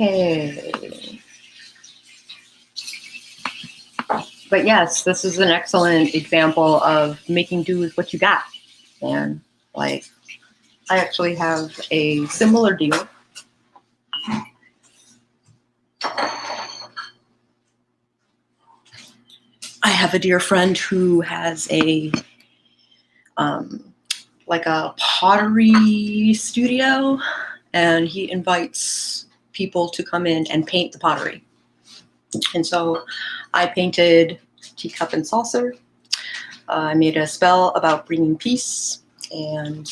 Okay. But yes, this is an excellent example of making do with what you got. And like, I actually have a similar deal. I have a dear friend who has a like a pottery studio, and he invites people to come in and paint the pottery. And so I painted teacup and saucer. I made a spell about bringing peace, and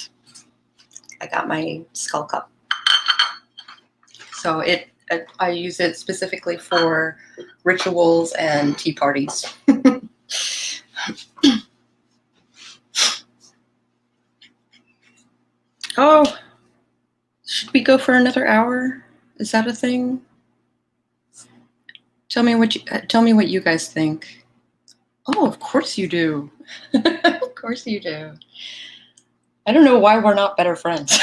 I got my skull cup. So I use it specifically for rituals and tea parties. Oh, should we go for another hour? Is that a thing? Tell me what you guys think. Oh, of course you do. Of course you do. I don't know why we're not better friends.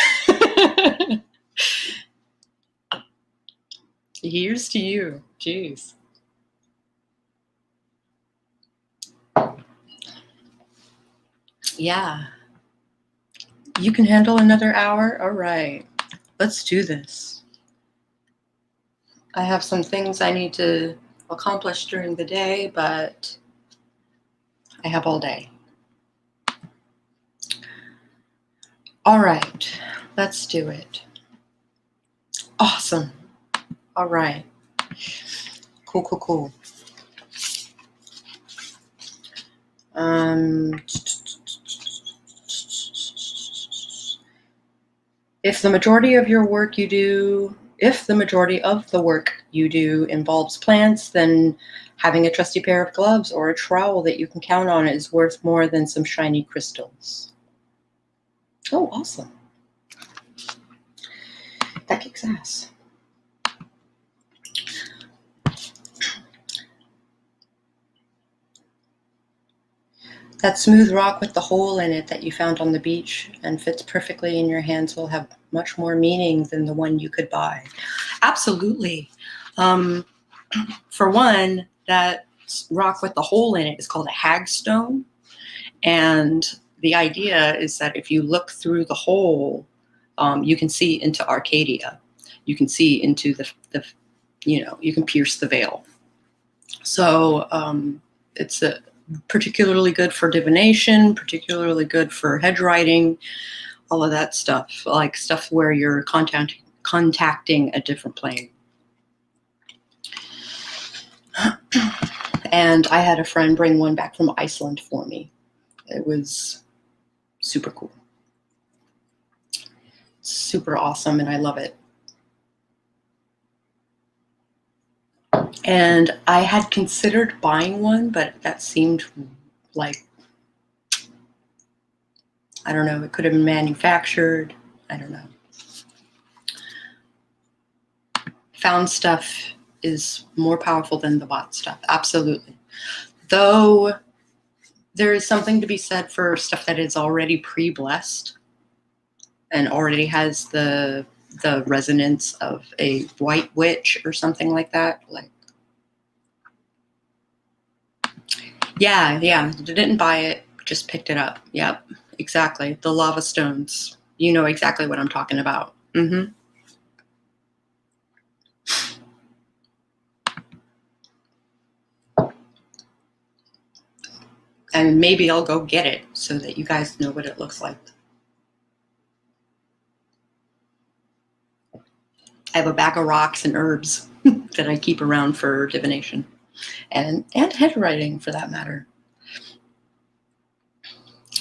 Here's to you. Jeez. Yeah. You can handle another hour? All right. Let's do this. I have some things I need to accomplish during the day, but I have all day. All right. Let's do it. Awesome. All right. Cool. If the majority of the work you do involves plants, then having a trusty pair of gloves or a trowel that you can count on is worth more than some shiny crystals. Oh, awesome. That kicks ass. That smooth rock with the hole in it that you found on the beach and fits perfectly in your hands will have much more meaning than the one you could buy. Absolutely. For one, that rock with the hole in it is called a hagstone. And the idea is that if you look through the hole, you can see into Arcadia. You can see into you can pierce the veil. So it's particularly good for divination, particularly good for hedge writing, all of that stuff, like stuff where you're contacting a different plane. And I had a friend bring one back from Iceland for me. It was super cool. Super awesome, and I love it. And I had considered buying one, but that seemed like, I don't know, it could have been manufactured. I don't know. Found stuff is more powerful than the bought stuff. Absolutely. Though there is something to be said for stuff that is already pre-blessed and already has the resonance of a white witch or something like that. Like, yeah, didn't buy it, just picked it up. Yep, exactly. The lava stones. You know exactly what I'm talking about. Mm-hmm. And maybe I'll go get it so that you guys know what it looks like. I have a bag of rocks and herbs that I keep around for divination and head writing, for that matter.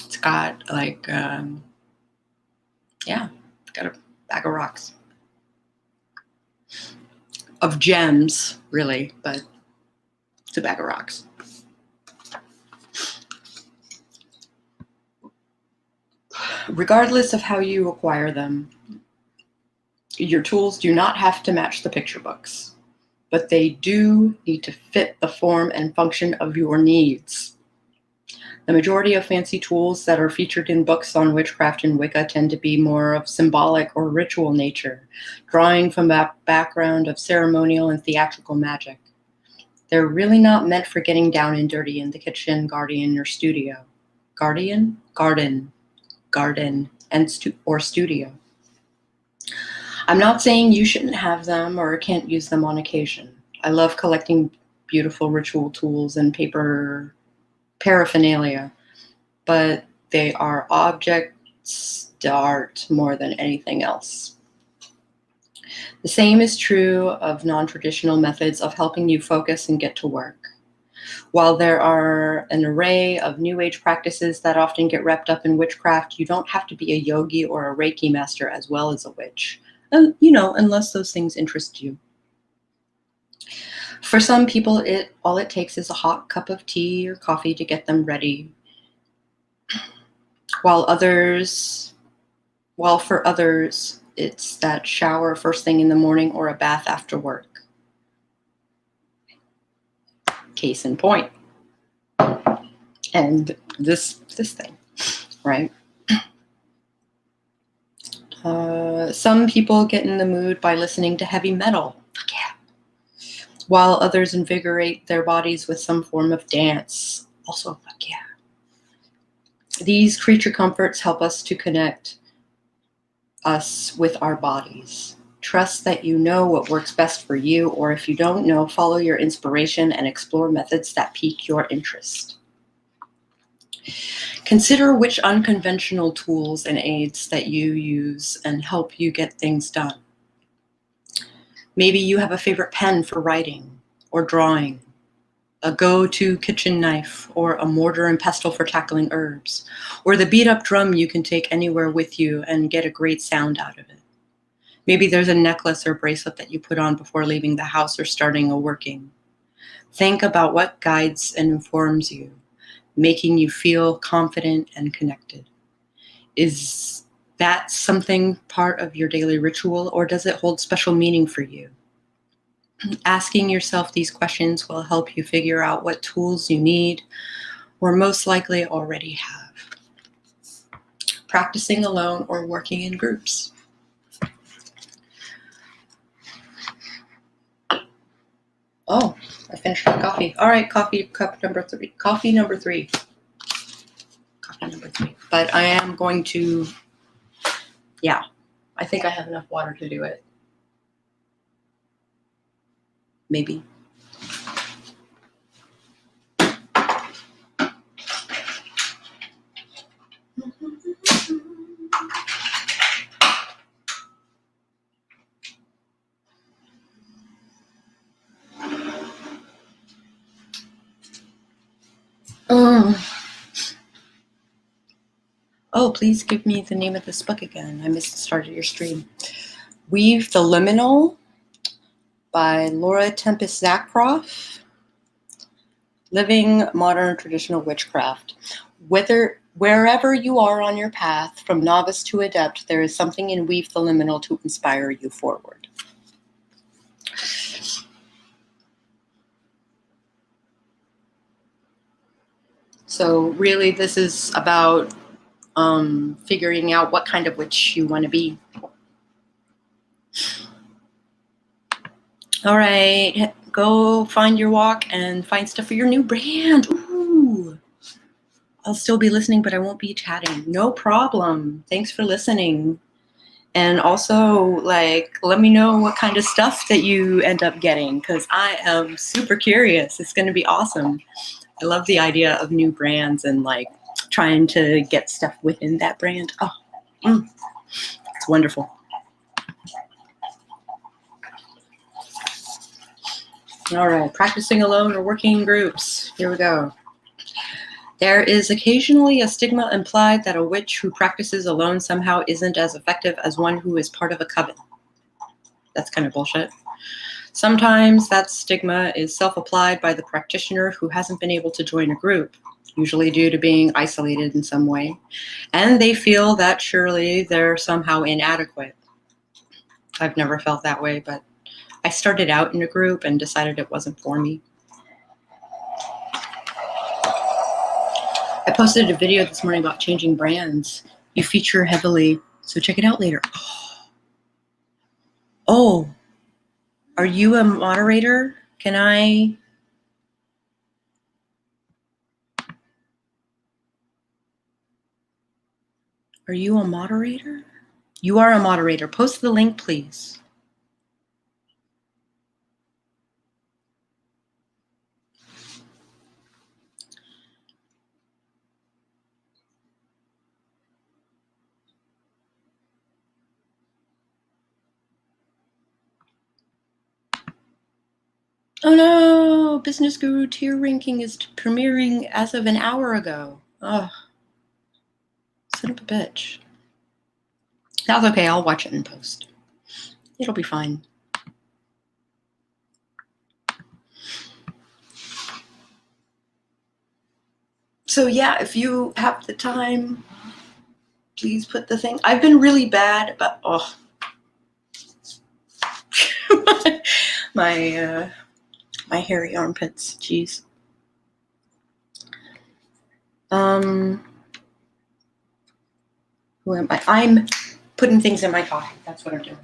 It's got like, got a bag of rocks. Of gems, really, but it's a bag of rocks. Regardless of how you acquire them, your tools do not have to match the picture books, but they do need to fit the form and function of your needs. The majority of fancy tools that are featured in books on witchcraft and Wicca tend to be more of symbolic or ritual nature, drawing from a background of ceremonial and theatrical magic. They're really not meant for getting down and dirty in the kitchen, garden, or studio. Garden, or studio. I'm not saying you shouldn't have them or can't use them on occasion. I love collecting beautiful ritual tools and paper paraphernalia, but they are objects d'art more than anything else. The same is true of non-traditional methods of helping you focus and get to work. While there are an array of New Age practices that often get wrapped up in witchcraft, you don't have to be a yogi or a Reiki master as well as a witch, unless those things interest you. For some people, all it takes is a hot cup of tea or coffee to get them ready. While for others, it's that shower first thing in the morning or a bath after work. Case in point. And this thing, right? Some people get in the mood by listening to heavy metal. Yeah. While others invigorate their bodies with some form of dance. Also, fuck yeah. These creature comforts help us to connect us with our bodies. Trust that you know what works best for you, or if you don't know, follow your inspiration and explore methods that pique your interest. Consider which unconventional tools and aids that you use and help you get things done. Maybe you have a favorite pen for writing or drawing, a go-to kitchen knife, or a mortar and pestle for tackling herbs, or the beat-up drum you can take anywhere with you and get a great sound out of it. Maybe there's a necklace or bracelet that you put on before leaving the house or starting a working. Think about what guides and informs you, making you feel confident and connected. Is that something part of your daily ritual, or does it hold special meaning for you? Asking yourself these questions will help you figure out what tools you need or most likely already have. Practicing alone or working in groups. Oh, I finished my coffee. All right, coffee number three. But I am going to, I think I have enough water to do it. Maybe. Oh, please give me the name of this book again. I started your stream. Weave the Liminal by Laura Tempest Zakroff. Living Modern Traditional Witchcraft. Wherever you are on your path, from novice to adept, there is something in Weave the Liminal to inspire you forward. So really, this is about figuring out what kind of witch you want to be. All right, go find your walk and find stuff for your new brand. Ooh. I'll still be listening, but I won't be chatting. No problem. Thanks for listening. And also, let me know what kind of stuff that you end up getting, because I am super curious. It's going to be awesome. I love the idea of new brands and trying to get stuff within that brand. Oh, it's wonderful. All right, practicing alone or working in groups. Here we go. There is occasionally a stigma implied that a witch who practices alone somehow isn't as effective as one who is part of a coven. That's kind of bullshit. Sometimes that stigma is self-applied by the practitioner who hasn't been able to join a group, usually due to being isolated in some way, and they feel that surely they're somehow inadequate. I've never felt that way, but I started out in a group and decided it wasn't for me. I posted a video this morning about changing brands. You feature heavily, so check it out later. Oh, are you a moderator? Are you a moderator? You are a moderator. Post the link, please. Oh no, Business Guru tier ranking is premiering as of an hour ago. Oh, son of a bitch. That's okay, I'll watch it in post. It'll be fine. So yeah, if you have the time, please put the thing. I've been really bad about, my hairy armpits, jeez. Who am I? I'm putting things in my coffee. That's what I'm doing.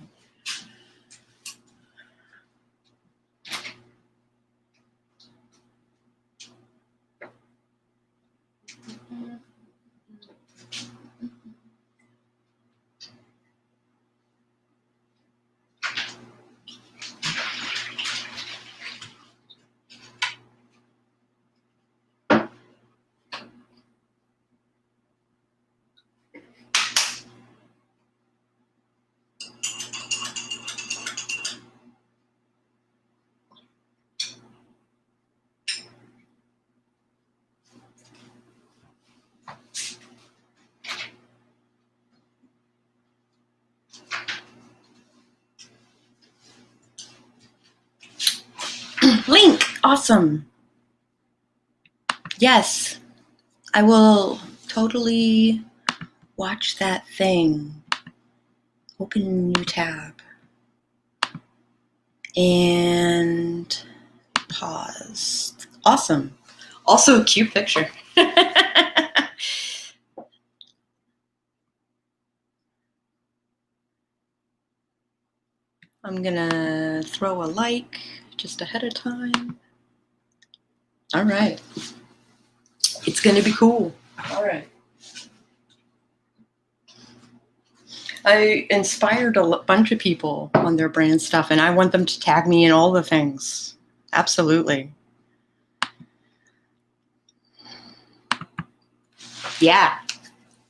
Link! Awesome. Yes, I will totally watch that thing. Open a new tab. And pause. Awesome. Also a cute picture. I'm gonna throw a like just ahead of time. All right. It's gonna be cool. All right. I inspired a bunch of people on their brand stuff, and I want them to tag me in all the things. Absolutely. Yeah.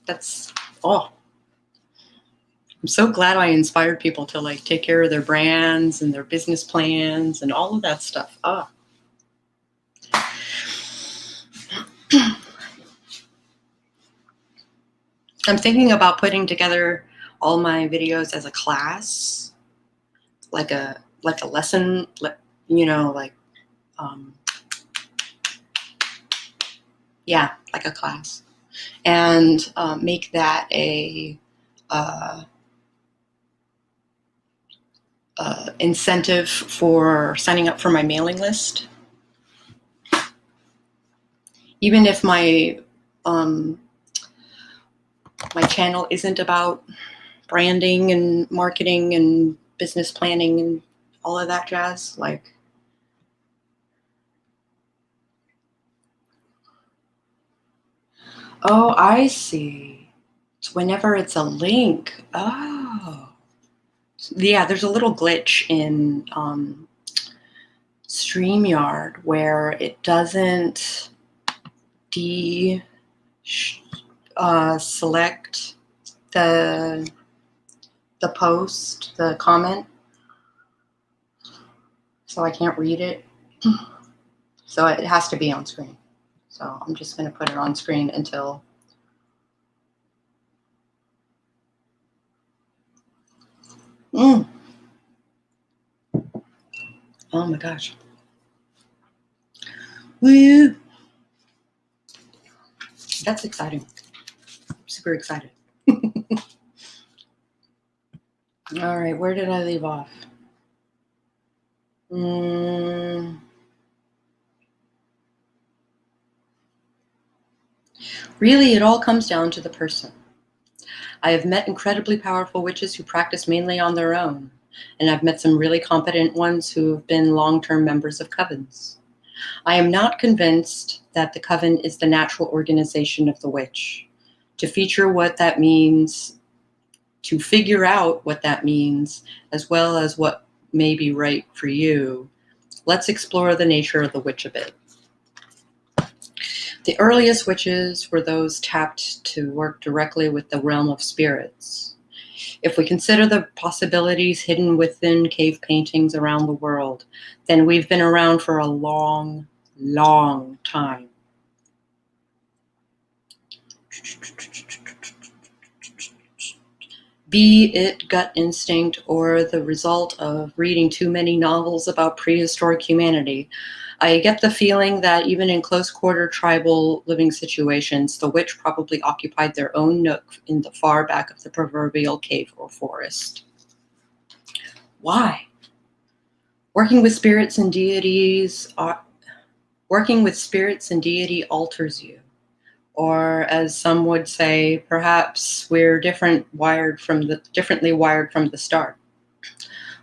That's, I'm so glad I inspired people to like take care of their brands and their business plans and all of that stuff. I'm thinking about putting together all my videos as a class, like a lesson, like a class, and make that a incentive for signing up for my mailing list. Even if my channel isn't about branding and marketing and business planning and all of that jazz, like, oh, I see. It's whenever it's a link. Oh. Yeah, there's a little glitch in StreamYard where it doesn't select the post, the comment, so I can't read it. So it has to be on screen. So I'm just going to put it on screen until oh my gosh. Woo! That's exciting. I'm super excited. All right, where did I leave off? Really, it all comes down to the person. I have met incredibly powerful witches who practice mainly on their own, and I've met some really competent ones who have been long-term members of covens. I am not convinced that the coven is the natural organization of the witch. To feature what that means, to figure out what that means, as well as what may be right for you, let's explore the nature of the witch a bit. The earliest witches were those tapped to work directly with the realm of spirits. If we consider the possibilities hidden within cave paintings around the world, then we've been around for a long, long time. Be it gut instinct or the result of reading too many novels about prehistoric humanity, I get the feeling that even in close-quarter tribal living situations, the witch probably occupied their own nook in the far back of the proverbial cave or forest. Why? Working with spirits and deity alters you. Or as some would say, perhaps we're differently wired from the start,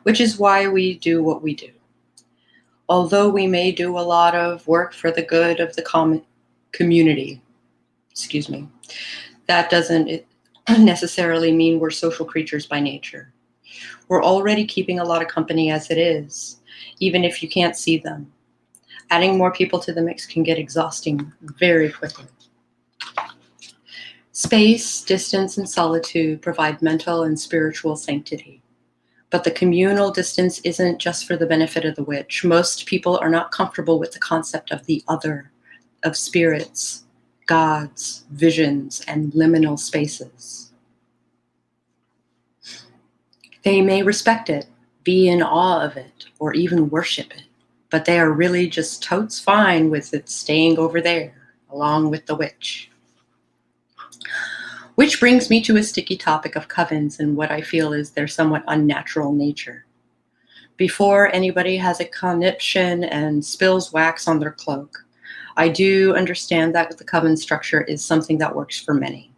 which is why we do what we do. Although we may do a lot of work for the good of the community, that doesn't necessarily mean we're social creatures by nature. We're already keeping a lot of company as it is, even if you can't see them. Adding more people to the mix can get exhausting very quickly. Space, distance, and solitude provide mental and spiritual sanctity. But the communal distance isn't just for the benefit of the witch. Most people are not comfortable with the concept of the other, of spirits, gods, visions, and liminal spaces. They may respect it, be in awe of it, or even worship it, but they are really just totes fine with it staying over there, along with the witch. Which brings me to a sticky topic of covens and what I feel is their somewhat unnatural nature. Before anybody has a conniption and spills wax on their cloak, I do understand that the coven structure is something that works for many.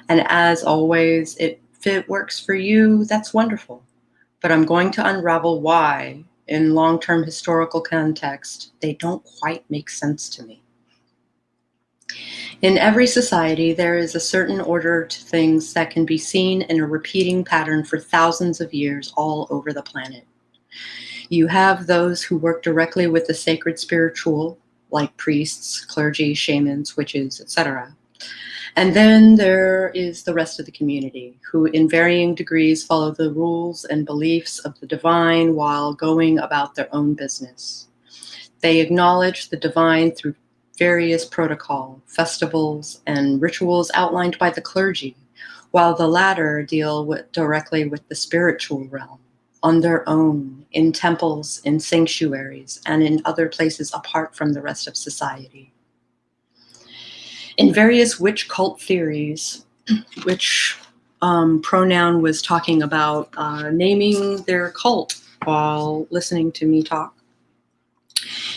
And as always, if it works for you, that's wonderful. But I'm going to unravel why, in long-term historical context, they don't quite make sense to me. In every society, there is a certain order to things that can be seen in a repeating pattern for thousands of years all over the planet. You have those who work directly with the sacred spiritual, like priests, clergy, shamans, witches, etc. And then there is the rest of the community, who in varying degrees follow the rules and beliefs of the divine while going about their own business. They acknowledge the divine through various protocol, festivals, and rituals outlined by the clergy, while the latter deal directly with the spiritual realm, on their own, in temples, in sanctuaries, and in other places apart from the rest of society. In various witch cult theories, which pronoun was talking about naming their cult while listening to me talk.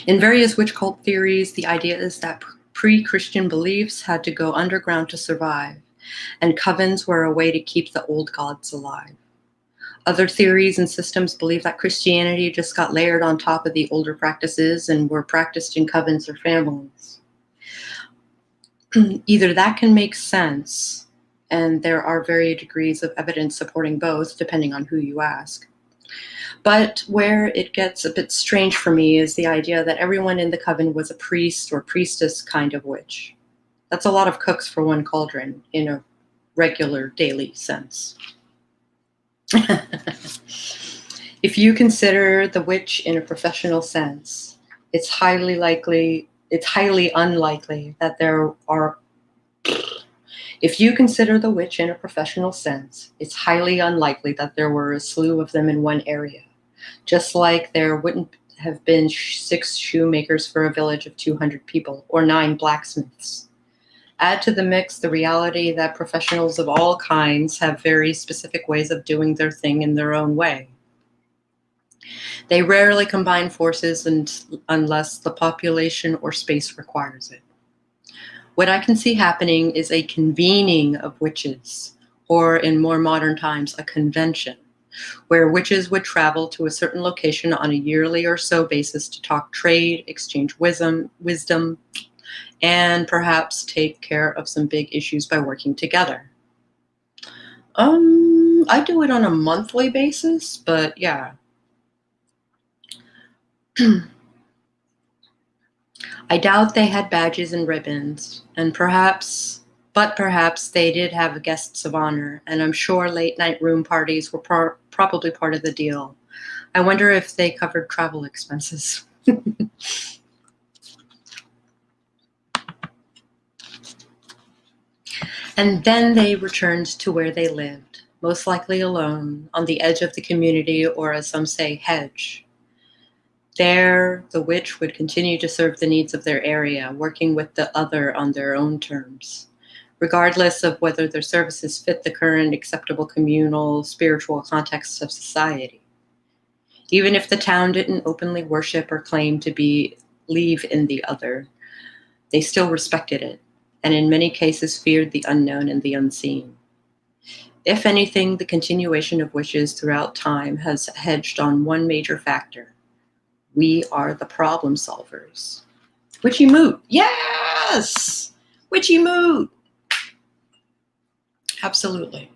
In various witch cult theories, the idea is that pre-Christian beliefs had to go underground to survive, and covens were a way to keep the old gods alive. Other theories and systems believe that Christianity just got layered on top of the older practices and were practiced in covens or families. Either that can make sense, and there are varying degrees of evidence supporting both, depending on who you ask. But where it gets a bit strange for me is the idea that everyone in the coven was a priest or priestess kind of witch. That's a lot of cooks for one cauldron in a regular daily sense. If you consider the witch in a professional sense, it's highly unlikely that there are. If you consider the witch in a professional sense, it's highly unlikely that there were a slew of them in one area. Just like there wouldn't have been 6 shoemakers for a village of 200 people, or 9 blacksmiths. Add to the mix the reality that professionals of all kinds have very specific ways of doing their thing in their own way. They rarely combine forces unless the population or space requires it. What I can see happening is a convening of witches, or in more modern times, a convention, where witches would travel to a certain location on a yearly or so basis to talk trade, exchange wisdom, and perhaps take care of some big issues by working together. I do it on a monthly basis, but yeah. I doubt they had badges and ribbons, and perhaps they did have guests of honor, and I'm sure late night room parties were probably part of the deal. I wonder if they covered travel expenses. And then they returned to where they lived, most likely alone, on the edge of the community, or as some say, hedge. There, the witch would continue to serve the needs of their area, working with the other on their own terms, regardless of whether their services fit the current acceptable communal, spiritual context of society. Even if the town didn't openly worship or claim to believe in the other, they still respected it, and in many cases feared the unknown and the unseen. If anything, the continuation of witches throughout time has hedged on one major factor. We are the problem solvers. Witchy moot. Yes! Witchy moot. Absolutely.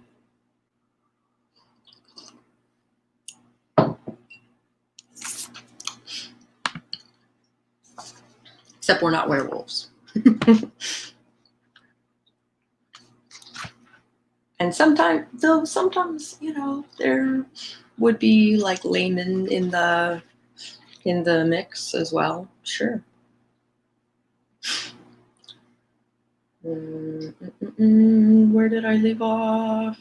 Except we're not werewolves. And sometimes, there would be like laymen in the mix as well. Sure. Where did I leave off?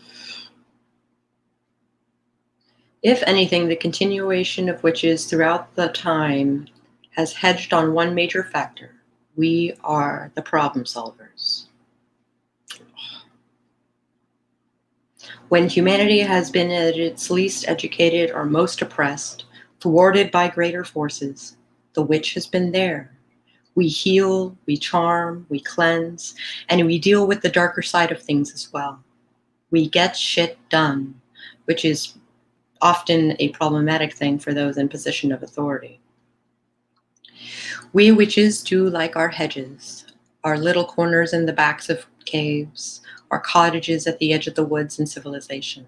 If anything, the continuation of witches throughout the time has hedged on one major factor. We are the problem solvers. When humanity has been at its least educated or most oppressed, thwarted by greater forces, the witch has been there. We heal, we charm, we cleanse, and we deal with the darker side of things as well. We get shit done, which is often a problematic thing for those in position of authority. We witches do like our hedges, our little corners in the backs of caves, our cottages at the edge of the woods in civilization.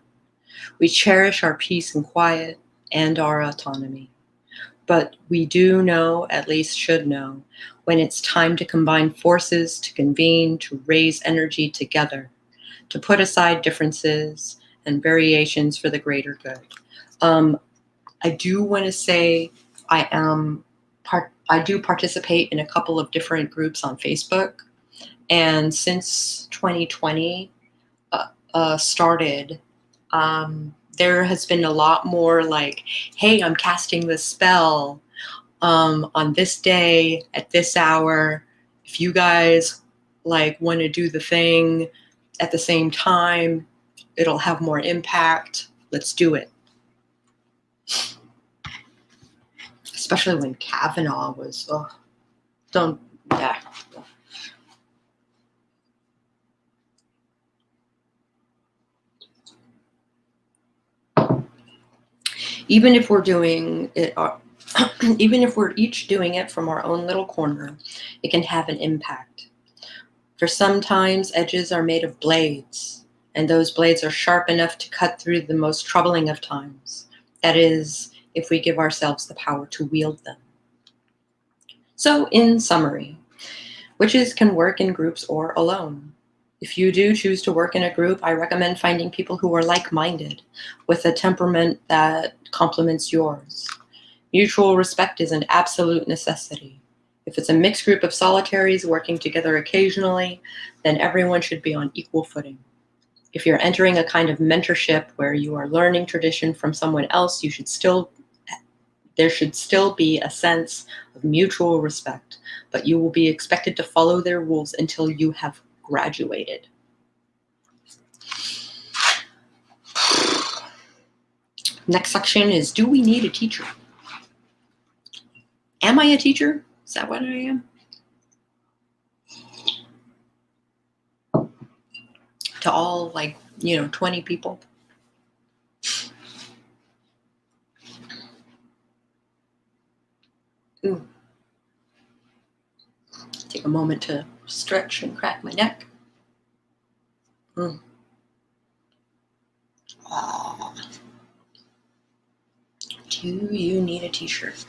We cherish our peace and quiet and our autonomy. But we do know, at least should know, when it's time to combine forces, to convene, to raise energy together, to put aside differences and variations for the greater good. I do want to say I do participate in a couple of different groups on Facebook. And since 2020 started, there has been a lot more like, hey, I'm casting this spell on this day at this hour. If you guys want to do the thing at the same time, it'll have more impact. Let's do it. Especially when Kavanaugh was, yeah. Even if we're doing it, even if we're each doing it from our own little corner, it can have an impact. For sometimes edges are made of blades, and those blades are sharp enough to cut through the most troubling of times. That is, if we give ourselves the power to wield them. So, in summary, witches can work in groups or alone. If you do choose to work in a group, I recommend finding people who are like-minded, with a temperament that complements yours. Mutual respect is an absolute necessity. If it's a mixed group of solitaries working together occasionally, then everyone should be on equal footing. If you're entering a kind of mentorship where you are learning tradition from someone else, there should still be a sense of mutual respect, but you will be expected to follow their rules until you have graduated. Next section is, do we need a teacher? Am I a teacher? Is that what I am? to all 20 people. Ooh. Take a moment to stretch and crack my neck. Do you need a t-shirt?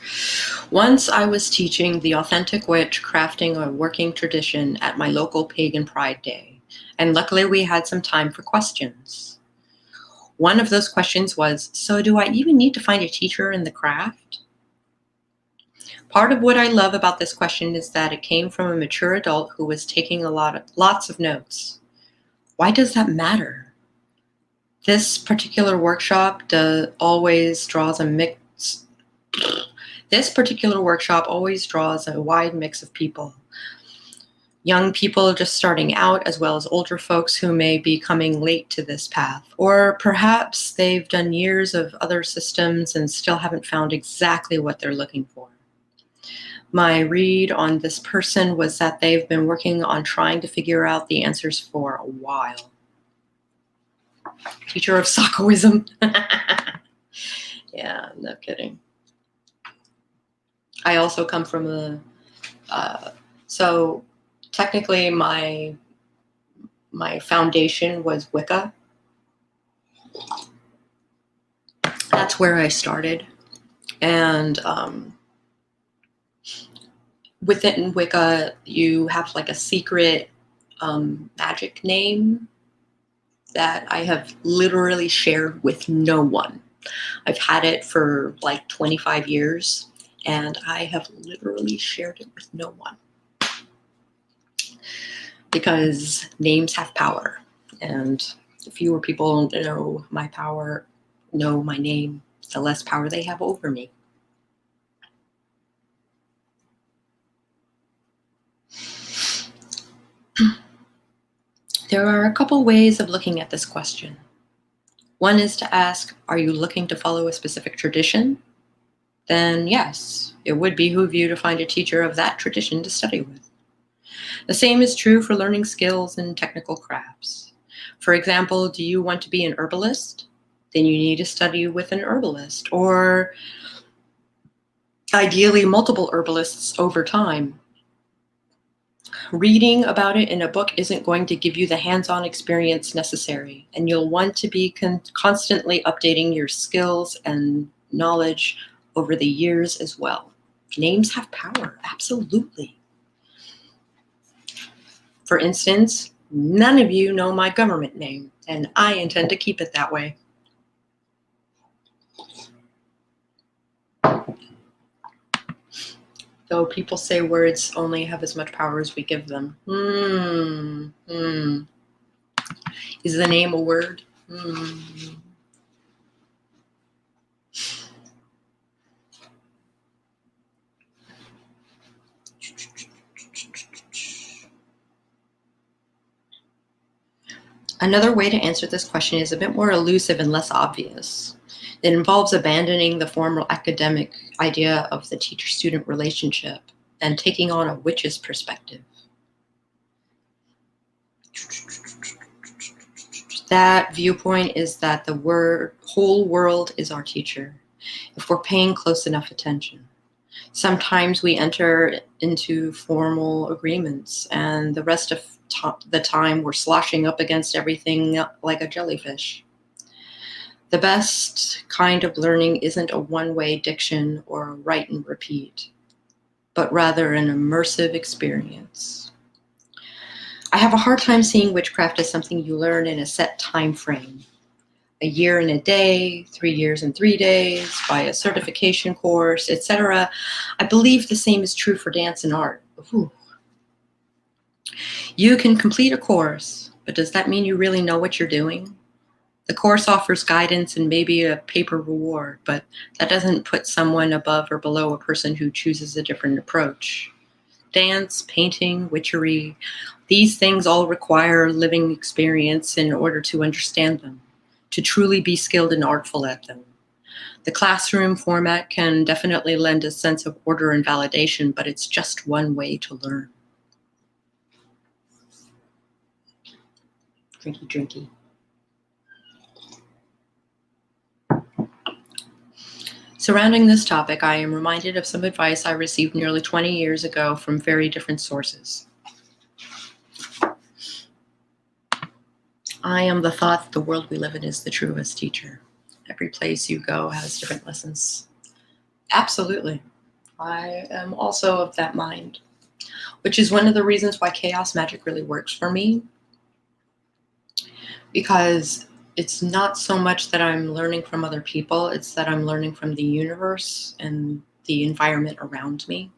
Once I was teaching the authentic witch crafting a working tradition at my local pagan pride day, and luckily we had some time for questions. One of those questions was, so do I even need to find a teacher in the craft? Part of what I love about this question is that it came from a mature adult who was taking lots of notes. Why does that matter? This particular workshop always draws a wide mix of people. Young people just starting out, as well as older folks who may be coming late to this path. Or perhaps they've done years of other systems and still haven't found exactly what they're looking for. My read on this person was that they've been working on trying to figure out the answers for a while. Teacher of Sockoism. Yeah, no kidding. I also come from so technically my foundation was Wicca. That's where I started. And within Wicca, you have like a secret magic name that I have literally shared with no one. I've had it for like 25 years, and I have literally shared it with no one. Because names have power, and the fewer people know my power, know my name, the less power they have over me. There are a couple ways of looking at this question. One is to ask, are you looking to follow a specific tradition? Then yes, it would behoove you to find a teacher of that tradition to study with. The same is true for learning skills and technical crafts. For example, do you want to be an herbalist? Then you need to study with an herbalist, or ideally multiple herbalists over time. Reading about it in a book isn't going to give you the hands-on experience necessary, and you'll want to be constantly updating your skills and knowledge over the years as well. Names have power, absolutely. For instance, none of you know my government name, and I intend to keep it that way. Though people say words only have as much power as we give them. Is the name a word? Another way to answer this question is a bit more elusive and less obvious. It involves abandoning the formal academic idea of the teacher-student relationship and taking on a witch's perspective. That viewpoint is that the whole world is our teacher, if we're paying close enough attention. Sometimes we enter into formal agreements, and the rest of the time we're sloshing up against everything like a jellyfish. The best kind of learning isn't a one-way diction or a write and repeat, but rather an immersive experience. I have a hard time seeing witchcraft as something you learn in a set time frame. A year and a day, 3 years and 3 days, by a certification course, etc. I believe the same is true for dance and art. Ooh. You can complete a course, but does that mean you really know what you're doing? The course offers guidance and maybe a paper reward, but that doesn't put someone above or below a person who chooses a different approach. Dance, painting, witchery, these things all require living experience in order to understand them, to truly be skilled and artful at them. The classroom format can definitely lend a sense of order and validation, but it's just one way to learn. Drinky. Surrounding this topic, I am reminded of some advice I received nearly 20 years ago from very different sources. I am the thought that the world we live in is the truest teacher. Every place you go has different lessons. Absolutely. I am also of that mind, which is one of the reasons why chaos magic really works for me. Because it's not so much that I'm learning from other people, it's that I'm learning from the universe and the environment around me.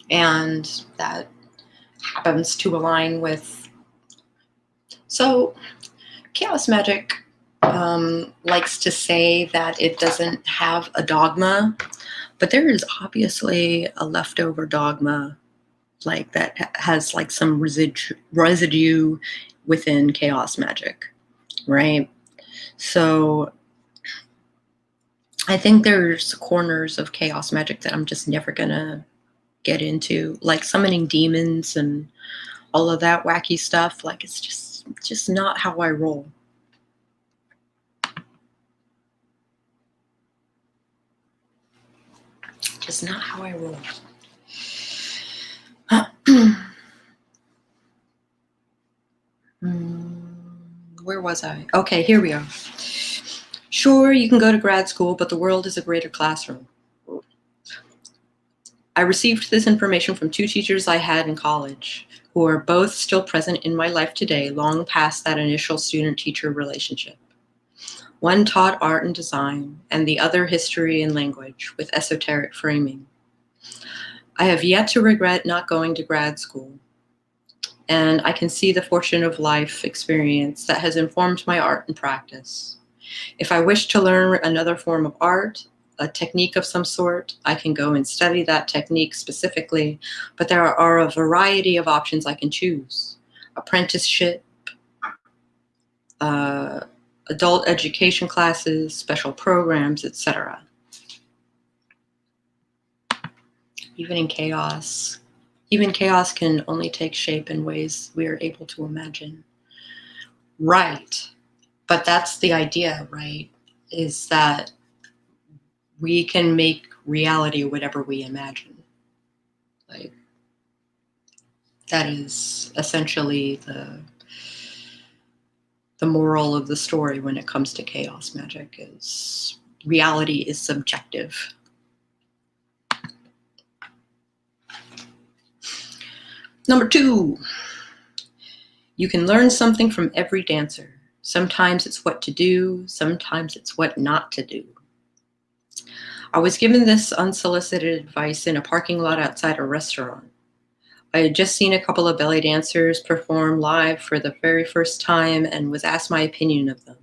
And that happens to align with. So, chaos magic likes to say that it doesn't have a dogma, but there is obviously a leftover dogma like that has like some residue within chaos magic, right? So I think there's corners of chaos magic that I'm just never gonna get into, like summoning demons and all of that wacky stuff. Like it's just not how I roll. Just not how I roll. Where was I? Okay, here we are. Sure, you can go to grad school, but the world is a greater classroom. I received this information from two teachers I had in college, who are both still present in my life today, long past that initial student-teacher relationship. One taught art and design, and the other history and language, with esoteric framing. I have yet to regret not going to grad school, and I can see the fortune of life experience that has informed my art and practice. If I wish to learn another form of art, a technique of some sort, I can go and study that technique specifically, but there are a variety of options I can choose. Apprenticeship, adult education classes, special programs, etc. Even chaos can only take shape in ways we are able to imagine. Right. But that's the idea, right? Is that we can make reality whatever we imagine. Like, that is essentially the moral of the story when it comes to chaos magic is reality is subjective. Number 2, you can learn something from every dancer. Sometimes it's what to do, sometimes it's what not to do. I was given this unsolicited advice in a parking lot outside a restaurant. I had just seen a couple of belly dancers perform live for the very first time and was asked my opinion of them.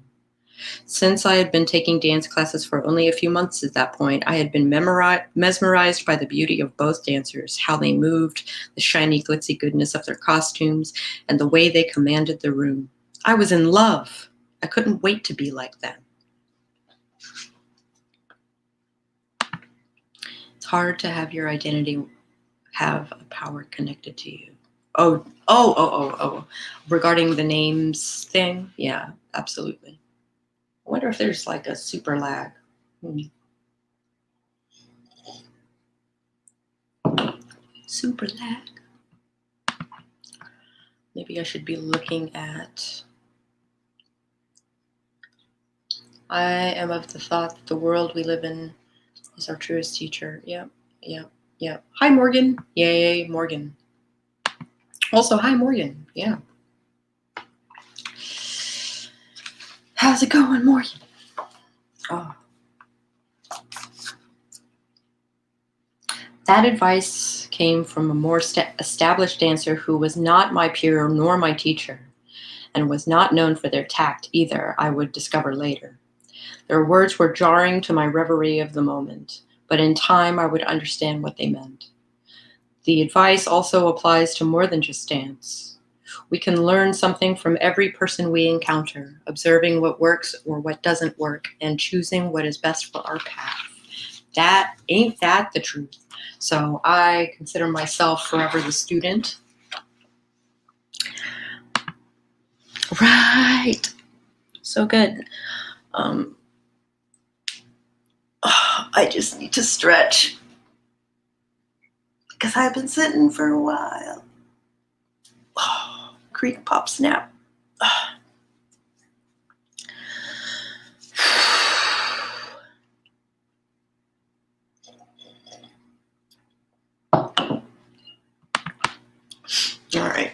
Since I had been taking dance classes for only a few months at that point, I had been mesmerized by the beauty of both dancers, how they moved, the shiny, glitzy goodness of their costumes, and the way they commanded the room. I was in love. I couldn't wait to be like them. It's hard to have your identity have a power connected to you. Oh. Regarding the names thing, yeah, absolutely. I wonder if there's like a super lag. Super lag. Maybe I should be looking at. I am of the thought that the world we live in is our truest teacher. Yep. Hi, Morgan. Yay, Morgan. Also, hi, Morgan. Yeah. How's it going, Morgan? Oh. That advice came from a more established dancer who was not my peer nor my teacher, and was not known for their tact either, I would discover later. Their words were jarring to my reverie of the moment, but in time I would understand what they meant. The advice also applies to more than just dance. We can learn something from every person we encounter, observing what works or what doesn't work, and choosing what is best for our path. Ain't that the truth? So I consider myself forever the student. Right. So good. I just need to stretch because I've been sitting for a while. Creek pop snap. All right.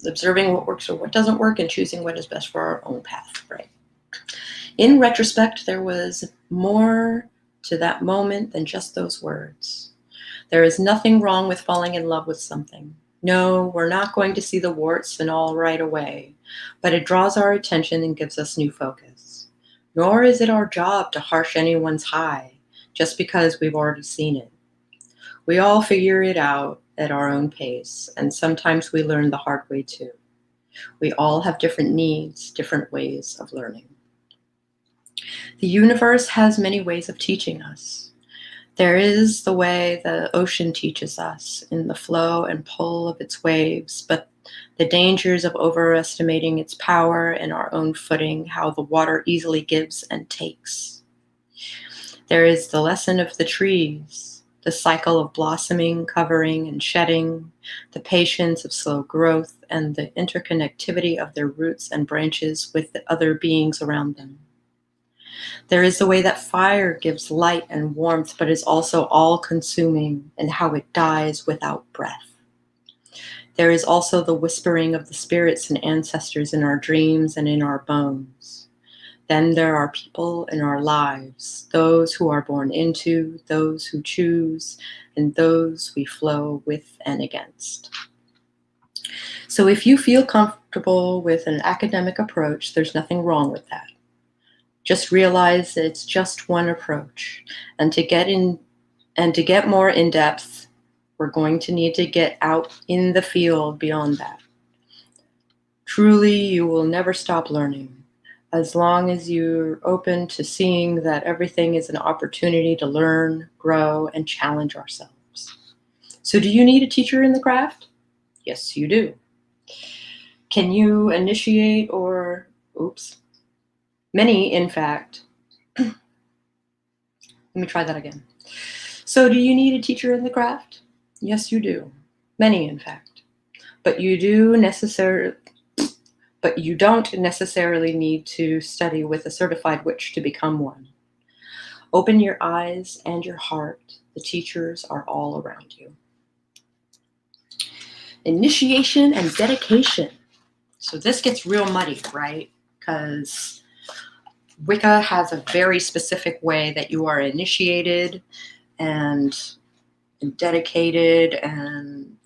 Observing what works or what doesn't work and choosing what is best for our own path, right? In retrospect, there was more to that moment than just those words. There is nothing wrong with falling in love with something. No, we're not going to see the warts and all right away, but it draws our attention and gives us new focus. Nor is it our job to harsh anyone's high just because we've already seen it. We all figure it out at our own pace, and sometimes we learn the hard way too. We all have different needs, different ways of learning. The universe has many ways of teaching us. There is the way the ocean teaches us in the flow and pull of its waves, but the dangers of overestimating its power and our own footing, how the water easily gives and takes. There is the lesson of the trees, the cycle of blossoming, covering, and shedding, the patience of slow growth, and the interconnectivity of their roots and branches with the other beings around them. There is the way that fire gives light and warmth, but is also all-consuming, and how it dies without breath. There is also the whispering of the spirits and ancestors in our dreams and in our bones. Then there are people in our lives, those who are born into, those who choose, and those we flow with and against. So if you feel comfortable with an academic approach, there's nothing wrong with that. Just realize that it's just one approach. And to get more in depth, we're going to need to get out in the field beyond that. Truly, you will never stop learning, as long as you're open to seeing that everything is an opportunity to learn, grow, and challenge ourselves. So do you need a teacher in the craft? Yes, you do. Can you initiate or, many, in fact, let me try that again. So do you need a teacher in the craft? Yes, you do. Many, in fact. But you don't necessarily need to study with a certified witch to become one. Open your eyes and your heart. The teachers are all around you. Initiation and dedication. So this gets real muddy, right? Because Wicca has a very specific way that you are initiated and dedicated, and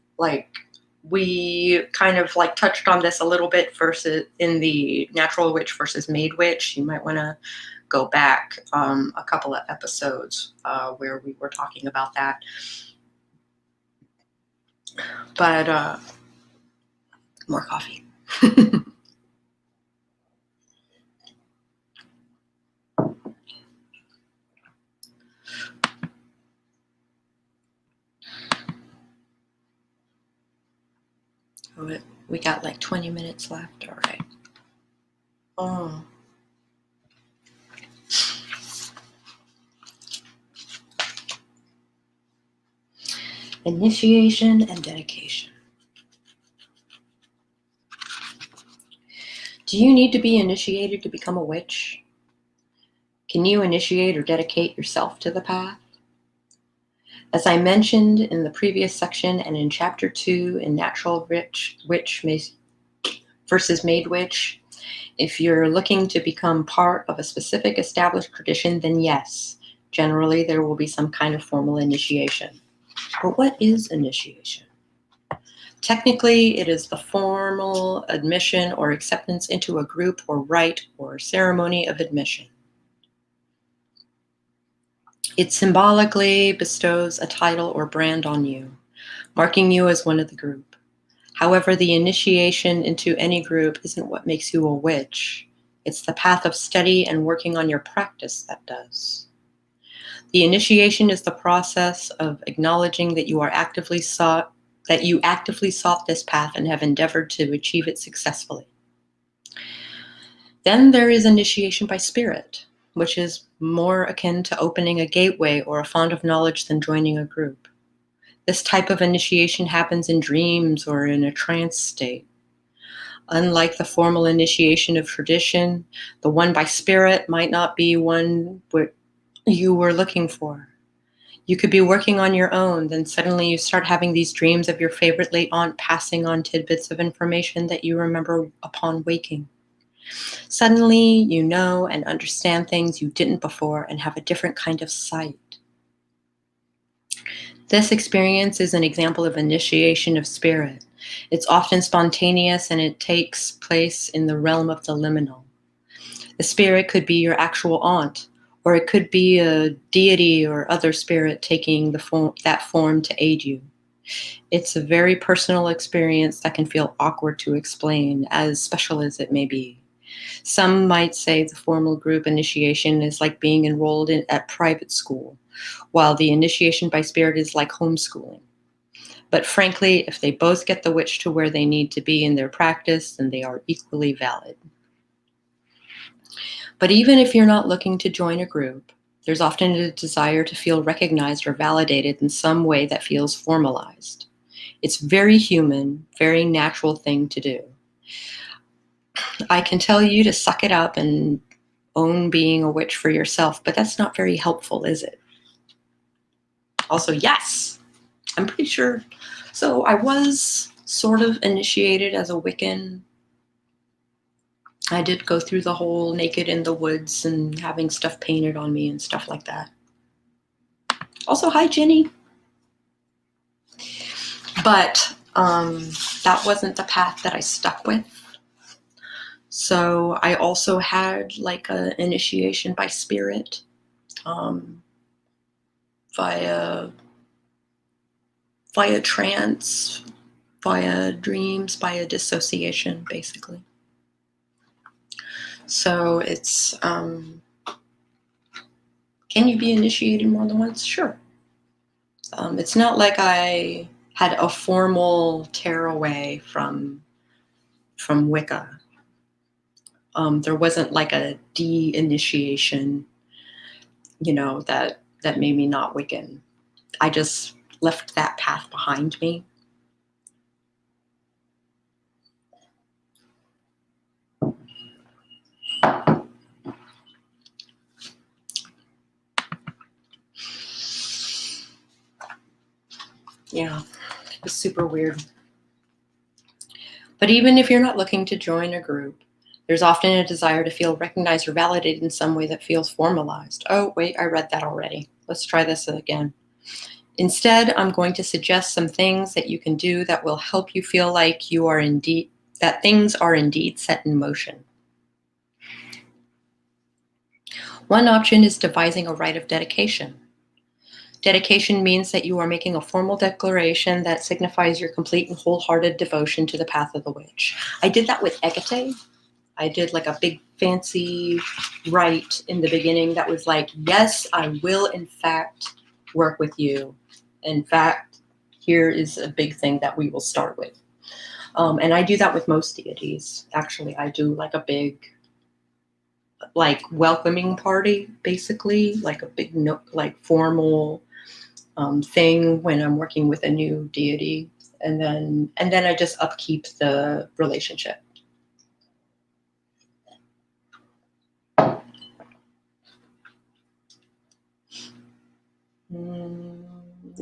we kind of touched on this a little bit versus in the natural witch versus made witch. You might want to go back a couple of episodes where we were talking about that. But more coffee. We got 20 minutes left. All right. Oh. Initiation and dedication. Do you need to be initiated to become a witch? Can you initiate or dedicate yourself to the path? As I mentioned in the previous section and in Chapter 2 in Natural Witch versus Made Witch, if you're looking to become part of a specific established tradition, then yes, generally there will be some kind of formal initiation. But what is initiation? Technically, it is the formal admission or acceptance into a group or rite or ceremony of admission. It symbolically bestows a title or brand on you, marking you as one of the group. However, the initiation into any group isn't what makes you a witch. It's the path of study and working on your practice that does. The initiation is the process of acknowledging that you actively sought this path and have endeavored to achieve it successfully. Then there is initiation by spirit, which is more akin to opening a gateway or a font of knowledge than joining a group. This type of initiation happens in dreams or in a trance state. Unlike the formal initiation of tradition, the one by spirit might not be one you were looking for. You could be working on your own, then suddenly you start having these dreams of your favorite late aunt passing on tidbits of information that you remember upon waking. Suddenly, you know and understand things you didn't before and have a different kind of sight. This experience is an example of initiation of spirit. It's often spontaneous and it takes place in the realm of the liminal. The spirit could be your actual aunt, or it could be a deity or other spirit taking that form to aid you. It's a very personal experience that can feel awkward to explain, as special as it may be. Some might say the formal group initiation is like being enrolled at private school, while the initiation by spirit is like homeschooling. But frankly, if they both get the witch to where they need to be in their practice, then they are equally valid. But even if you're not looking to join a group, there's often a desire to feel recognized or validated in some way that feels formalized. It's very human, very natural thing to do. I can tell you to suck it up and own being a witch for yourself, but that's not very helpful, is it? Also, yes, I'm pretty sure. So I was sort of initiated as a Wiccan. I did go through the whole naked in the woods and having stuff painted on me and stuff like that. Also, hi, Jenny. But that wasn't the path that I stuck with. So I also had like an initiation by spirit, via trance, via dreams, via dissociation, basically. So it's, can you be initiated more than once? Sure. It's not like I had a formal tear away from Wicca. There wasn't like a de-initiation, that made me not Wiccan. I just left that path behind me. Yeah, it was super weird. But even if you're not looking to join a group, there's often a desire to feel recognized or validated in some way that feels formalized. Oh, wait, I read that already. Let's try this again. Instead, I'm going to suggest some things that you can do that will help you feel like that things are indeed set in motion. One option is devising a rite of dedication. Dedication means that you are making a formal declaration that signifies your complete and wholehearted devotion to the path of the witch. I did that with Hecate. I did like a big fancy rite in the beginning that was like, yes, I will in fact work with you. In fact, here is a big thing that we will start with. And I do that with most deities. Actually, I do like a big welcoming party, basically, like a big formal thing when I'm working with a new deity, and then I just upkeep the relationship.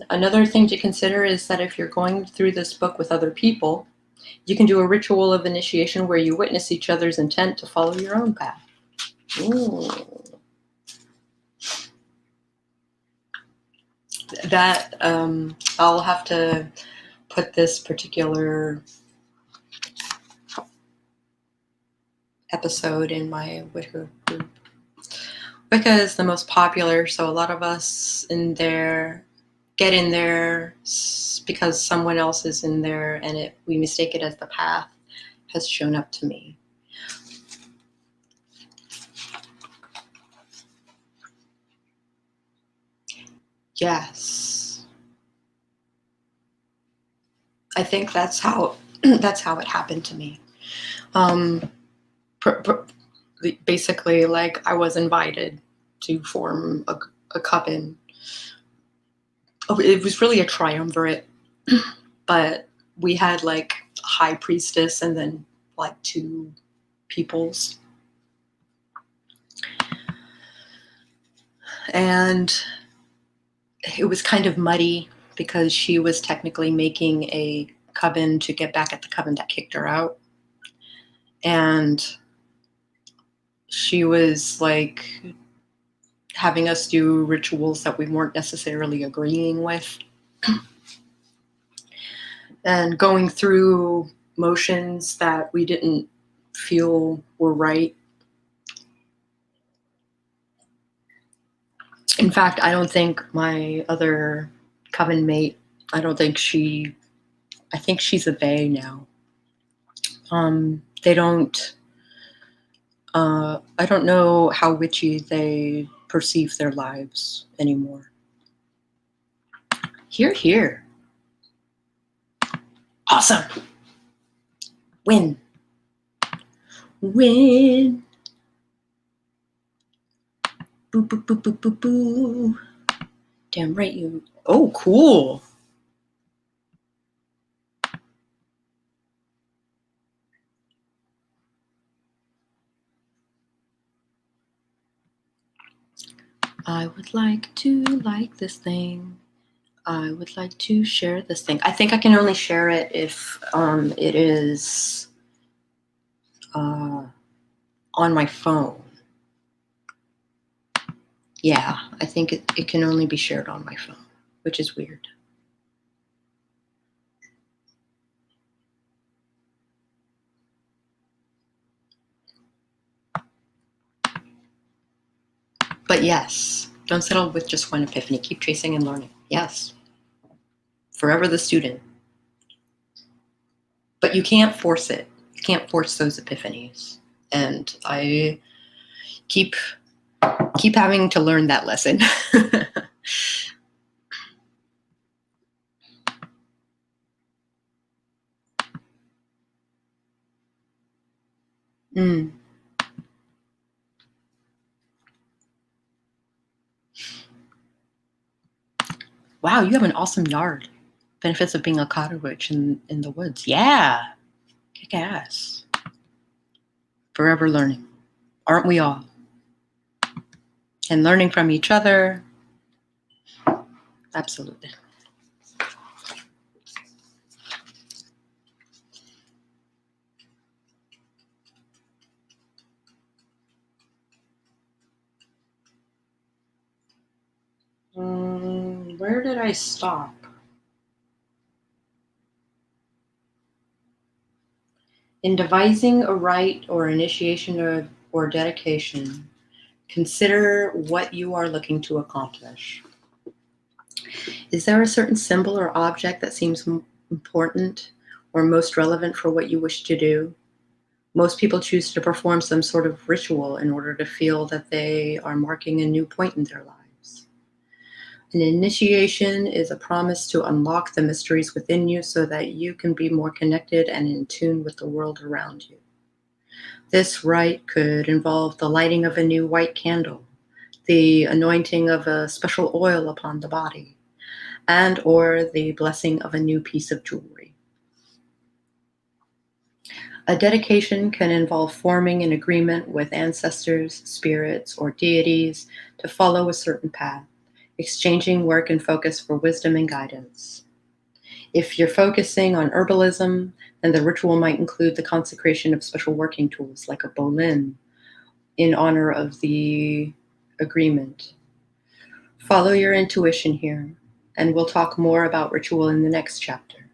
Another thing to consider is that if you're going through this book with other people, you can do a ritual of initiation where you witness each other's intent to follow your own path. Ooh. That I'll have to put this particular episode in my Wicca group. Wicca is the most popular, so a lot of us in there get in there because someone else is in there, and we mistake it as the path has shown up to me. Yes. I think that's how that's how it happened to me. Basically, like, I was invited to form a coven. Oh, it was really a triumvirate, but we had like a high priestess and then like two peoples. And it was kind of muddy because she was technically making a coven to get back at the coven that kicked her out. And she was like having us do rituals that we weren't necessarily agreeing with. And going through motions that we didn't feel were right. In fact, I don't think my other coven mate, I think she's a they now. They don't, I don't know how witchy they perceive their lives anymore. Hear, hear. Awesome. Win. Win. Boo, boo, boo, boo, boo, boo. Damn right you. Oh, cool. I would like to like this thing. I would like to share this thing. I think I can only share it if it is on my phone. Yeah, I think it can only be shared on my phone, which is weird. But yes, don't settle with just one epiphany. Keep chasing and learning. Yes. Forever the student. But you can't force it. You can't force those epiphanies. And I keep having to learn that lesson. Mm. Wow, you have an awesome yard. Benefits of being a cottage witch in the woods. Yeah. Kick ass. Forever learning. Aren't we all? And learning from each other. Absolutely. Where did I stop? In devising a rite or initiation or dedication, consider what you are looking to accomplish. Is there a certain symbol or object that seems important or most relevant for what you wish to do? Most people choose to perform some sort of ritual in order to feel that they are marking a new point in their lives. An initiation is a promise to unlock the mysteries within you so that you can be more connected and in tune with the world around you. This rite could involve the lighting of a new white candle, the anointing of a special oil upon the body, and or the blessing of a new piece of jewelry. A dedication can involve forming an agreement with ancestors, spirits, or deities to follow a certain path, exchanging work and focus for wisdom and guidance. If you're focusing on herbalism, then the ritual might include the consecration of special working tools like a bolin in honor of the agreement. Follow your intuition here, and we'll talk more about ritual in the next chapter.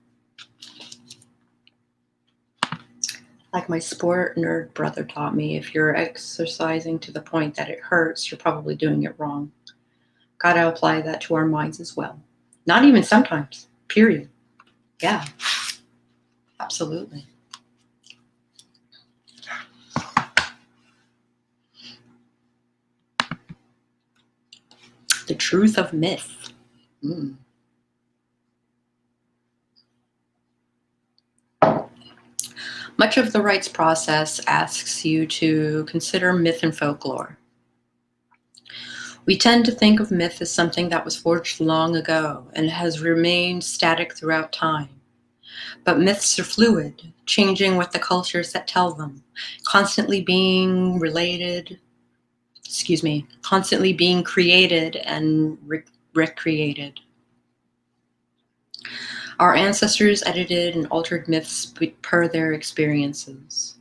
Like my sport nerd brother taught me, if you're exercising to the point that it hurts, you're probably doing it wrong. Gotta apply that to our minds as well. Not even sometimes, period. Yeah, absolutely. The truth of myth. Mm. Much of the rites process asks you to consider myth and folklore. We tend to think of myth as something that was forged long ago and has remained static throughout time. But myths are fluid, changing with the cultures that tell them, constantly being created and recreated. Our ancestors edited and altered myths per their experiences.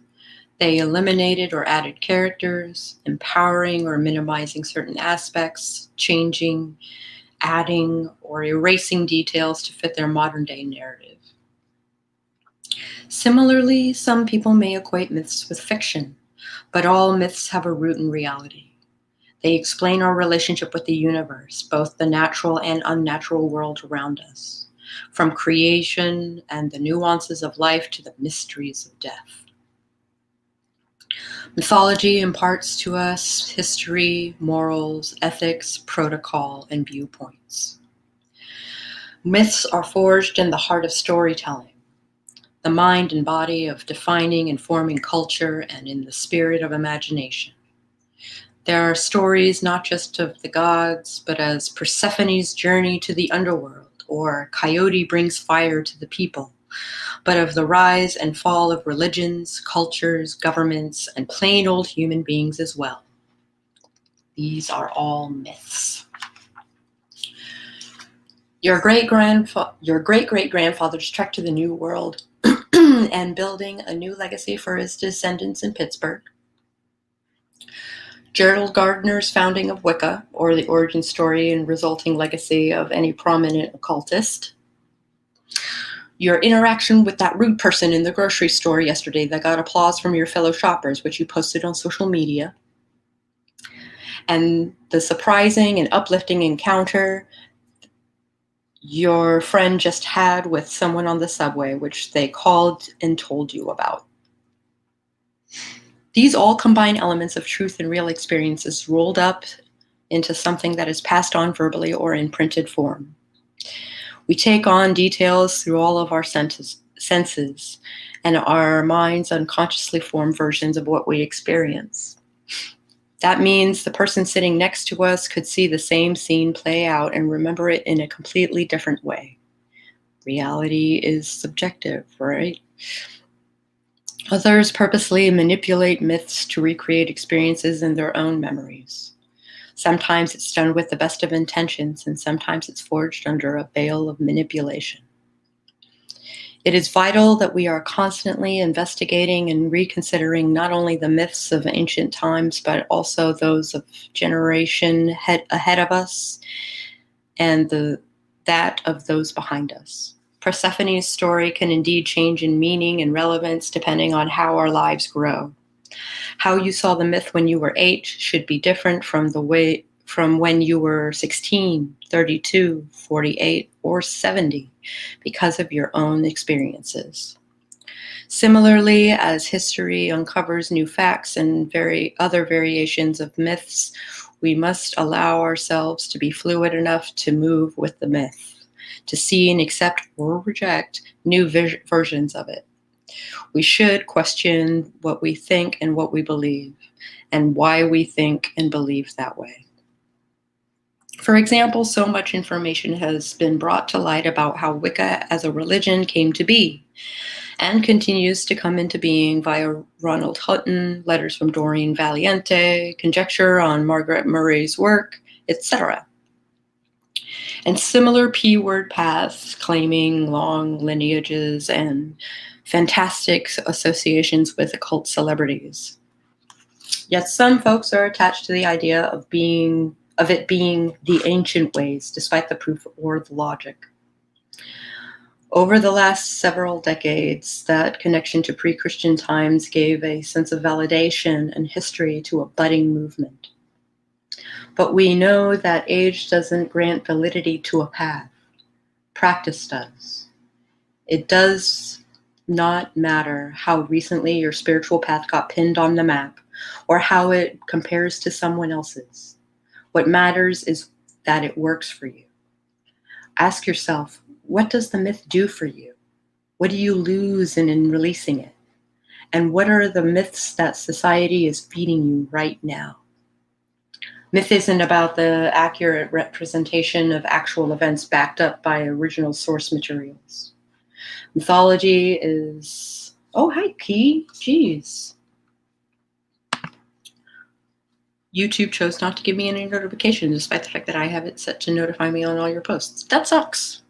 They eliminated or added characters, empowering or minimizing certain aspects, changing, adding, or erasing details to fit their modern-day narrative. Similarly, some people may equate myths with fiction, but all myths have a root in reality. They explain our relationship with the universe, both the natural and unnatural world around us, from creation and the nuances of life to the mysteries of death. Mythology imparts to us history, morals, ethics, protocol, and viewpoints. Myths are forged in the heart of storytelling, the mind and body of defining and forming culture, and in the spirit of imagination. There are stories not just of the gods, but as Persephone's journey to the underworld, or Coyote brings fire to the people, but of the rise and fall of religions, cultures, governments, and plain old human beings as well. These are all myths. Your great-great-grandfather's trek to the New World and building a new legacy for his descendants in Pittsburgh. Gerald Gardner's founding of Wicca, or the origin story and resulting legacy of any prominent occultist. Your interaction with that rude person in the grocery store yesterday that got applause from your fellow shoppers, which you posted on social media. And the surprising and uplifting encounter your friend just had with someone on the subway, which they called and told you about. These all combine elements of truth and real experiences rolled up into something that is passed on verbally or in printed form. We take on details through all of our senses, and our minds unconsciously form versions of what we experience. That means the person sitting next to us could see the same scene play out and remember it in a completely different way. Reality is subjective, right? Others purposely manipulate myths to recreate experiences in their own memories. Sometimes it's done with the best of intentions, and sometimes it's forged under a veil of manipulation. It is vital that we are constantly investigating and reconsidering not only the myths of ancient times, but also those of generation ahead of us and that of those behind us. Persephone's story can indeed change in meaning and relevance depending on how our lives grow. How you saw the myth when you were 8 should be different from when you were 16, 32, 48, or 70 because of your own experiences. Similarly, as history uncovers new facts and other variations of myths, we must allow ourselves to be fluid enough to move with the myth, to see and accept or reject new versions of it. We should question what we think and what we believe, and why we think and believe that way. For example, so much information has been brought to light about how Wicca as a religion came to be, and continues to come into being via Ronald Hutton, letters from Doreen Valiente, conjecture on Margaret Murray's work, etc. And similar P-word paths claiming long lineages and fantastic associations with occult celebrities. Yet some folks are attached to the idea of it being the ancient ways, despite the proof or the logic. Over the last several decades, that connection to pre-Christian times gave a sense of validation and history to a budding movement. But we know that age doesn't grant validity to a path. Practice does. It does not matter how recently your spiritual path got pinned on the map or how it compares to someone else's. What matters is that it works for you. Ask yourself, what does the myth do for you? What do you lose in releasing it? And what are the myths that society is feeding you right now? Myth isn't about the accurate representation of actual events backed up by original source materials. Mythology is... Oh, hi, Key. Jeez. YouTube chose not to give me any notifications, despite the fact that I have it set to notify me on all your posts. That sucks.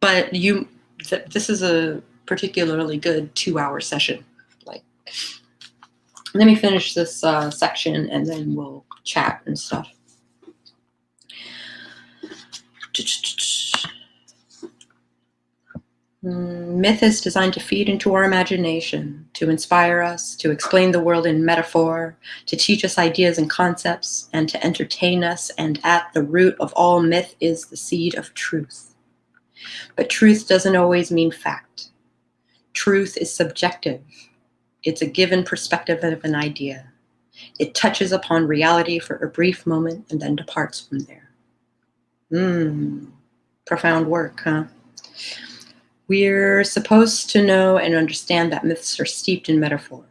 But this is a particularly good 2-hour session. Like, let me finish this section and then we'll chat and stuff. Myth is designed to feed into our imagination, to inspire us, to explain the world in metaphor, to teach us ideas and concepts, and to entertain us. And at the root of all myth is the seed of truth. But truth doesn't always mean fact. Truth is subjective. It's a given perspective of an idea. It touches upon reality for a brief moment and then departs from there. Profound work, huh? We're supposed to know and understand that myths are steeped in metaphor.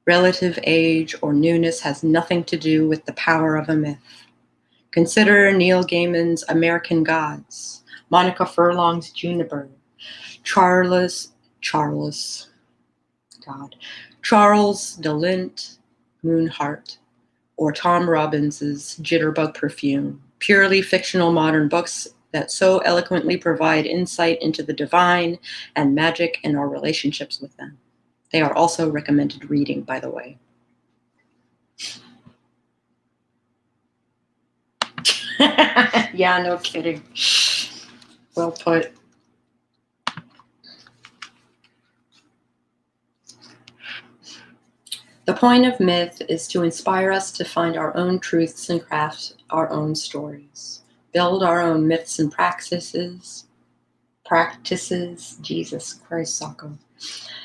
Relative age or newness has nothing to do with the power of a myth. Consider Neil Gaiman's American Gods, Monica Furlong's Juniper, Charles DeLint, Moonheart, or Tom Robbins's Jitterbug Perfume, purely fictional modern books that so eloquently provide insight into the divine and magic and our relationships with them. They are also recommended reading, by the way. Yeah, no kidding. Well put. The point of myth is to inspire us to find our own truths and craft our own stories. Build our own myths and practices, Jesus Christ, Sacco,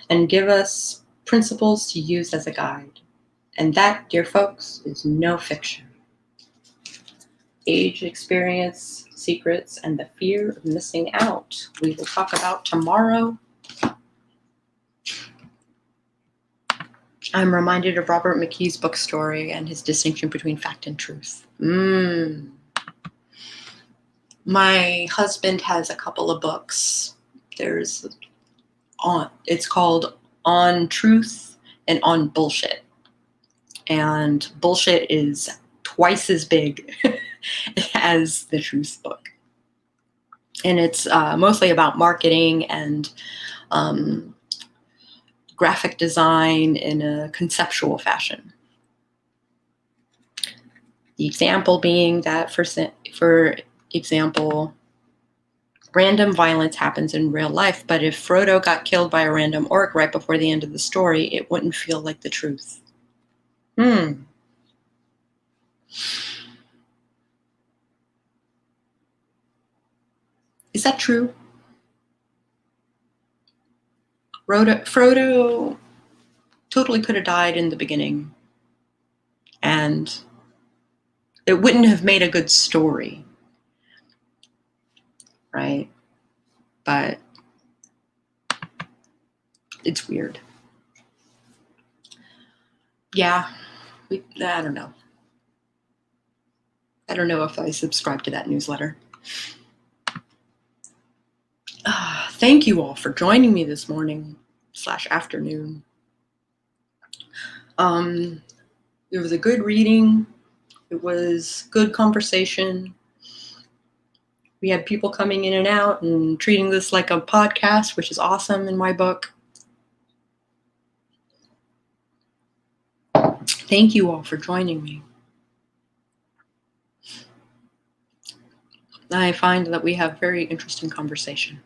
and give us principles to use as a guide. And that, dear folks, is no fiction. Age, experience, secrets, and the fear of missing out. We will talk about tomorrow. I'm reminded of Robert McKee's book Story and his distinction between fact and truth. My husband has a couple of books. It's called On Truth and On Bullshit. And bullshit is twice as big as the truth book. And it's mostly about marketing and graphic design in a conceptual fashion. The example being that, for example, random violence happens in real life, but if Frodo got killed by a random orc right before the end of the story, it wouldn't feel like the truth. Is that true? Frodo totally could have died in the beginning, and it wouldn't have made a good story, right? But it's weird. Yeah, I don't know. I don't know if I subscribe to that newsletter. Thank you all for joining me this morning / afternoon. It was a good reading. It was good conversation. We had people coming in and out and treating this like a podcast, which is awesome in my book. Thank you all for joining me. I find that we have very interesting conversation,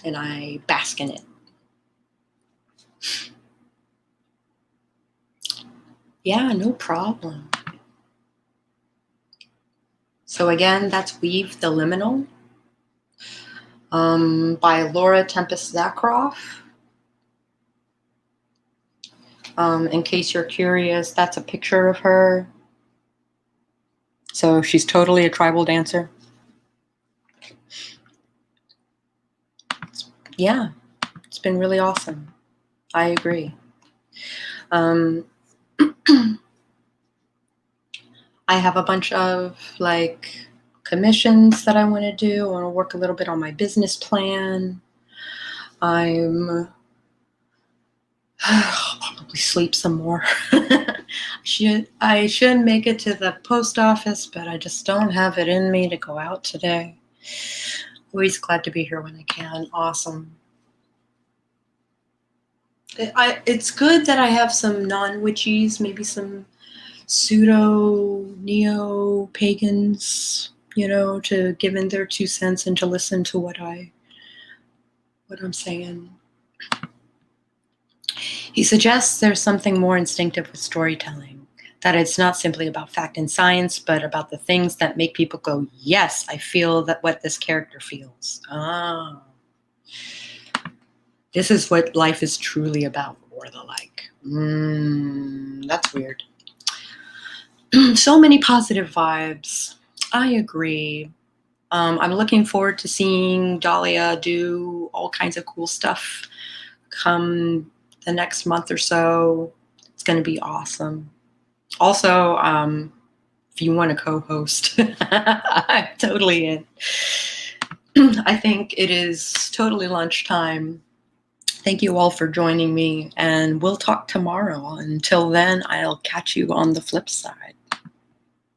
and I bask in it. Yeah, no problem. So again, that's Weave the Liminal by Laura Tempest Zakroff. In case you're curious, that's a picture of her. So she's totally a tribal dancer. yeah, it's been really awesome. I agree. I have a bunch of like commissions that I want to do. I want to work a little bit on my business plan. I'll probably sleep some more. I should make it to the post office, but I just don't have it in me to go out today. Always glad to be here when I can. Awesome. It's good that I have some non-witchies, maybe some pseudo neo-pagans, to give in their 2 cents and to listen to what I'm saying. He suggests there's something more instinctive with storytelling, that it's not simply about fact and science, but about the things that make people go, yes, I feel that what this character feels. Ah. This is what life is truly about, or the like. That's weird. So many positive vibes. I agree. I'm looking forward to seeing Dahlia do all kinds of cool stuff come the next month or so. It's going to be awesome. Also, if you want to co-host, I'm totally in. I think it is totally lunchtime. Thank you all for joining me, and we'll talk tomorrow. Until then, I'll catch you on the flip side.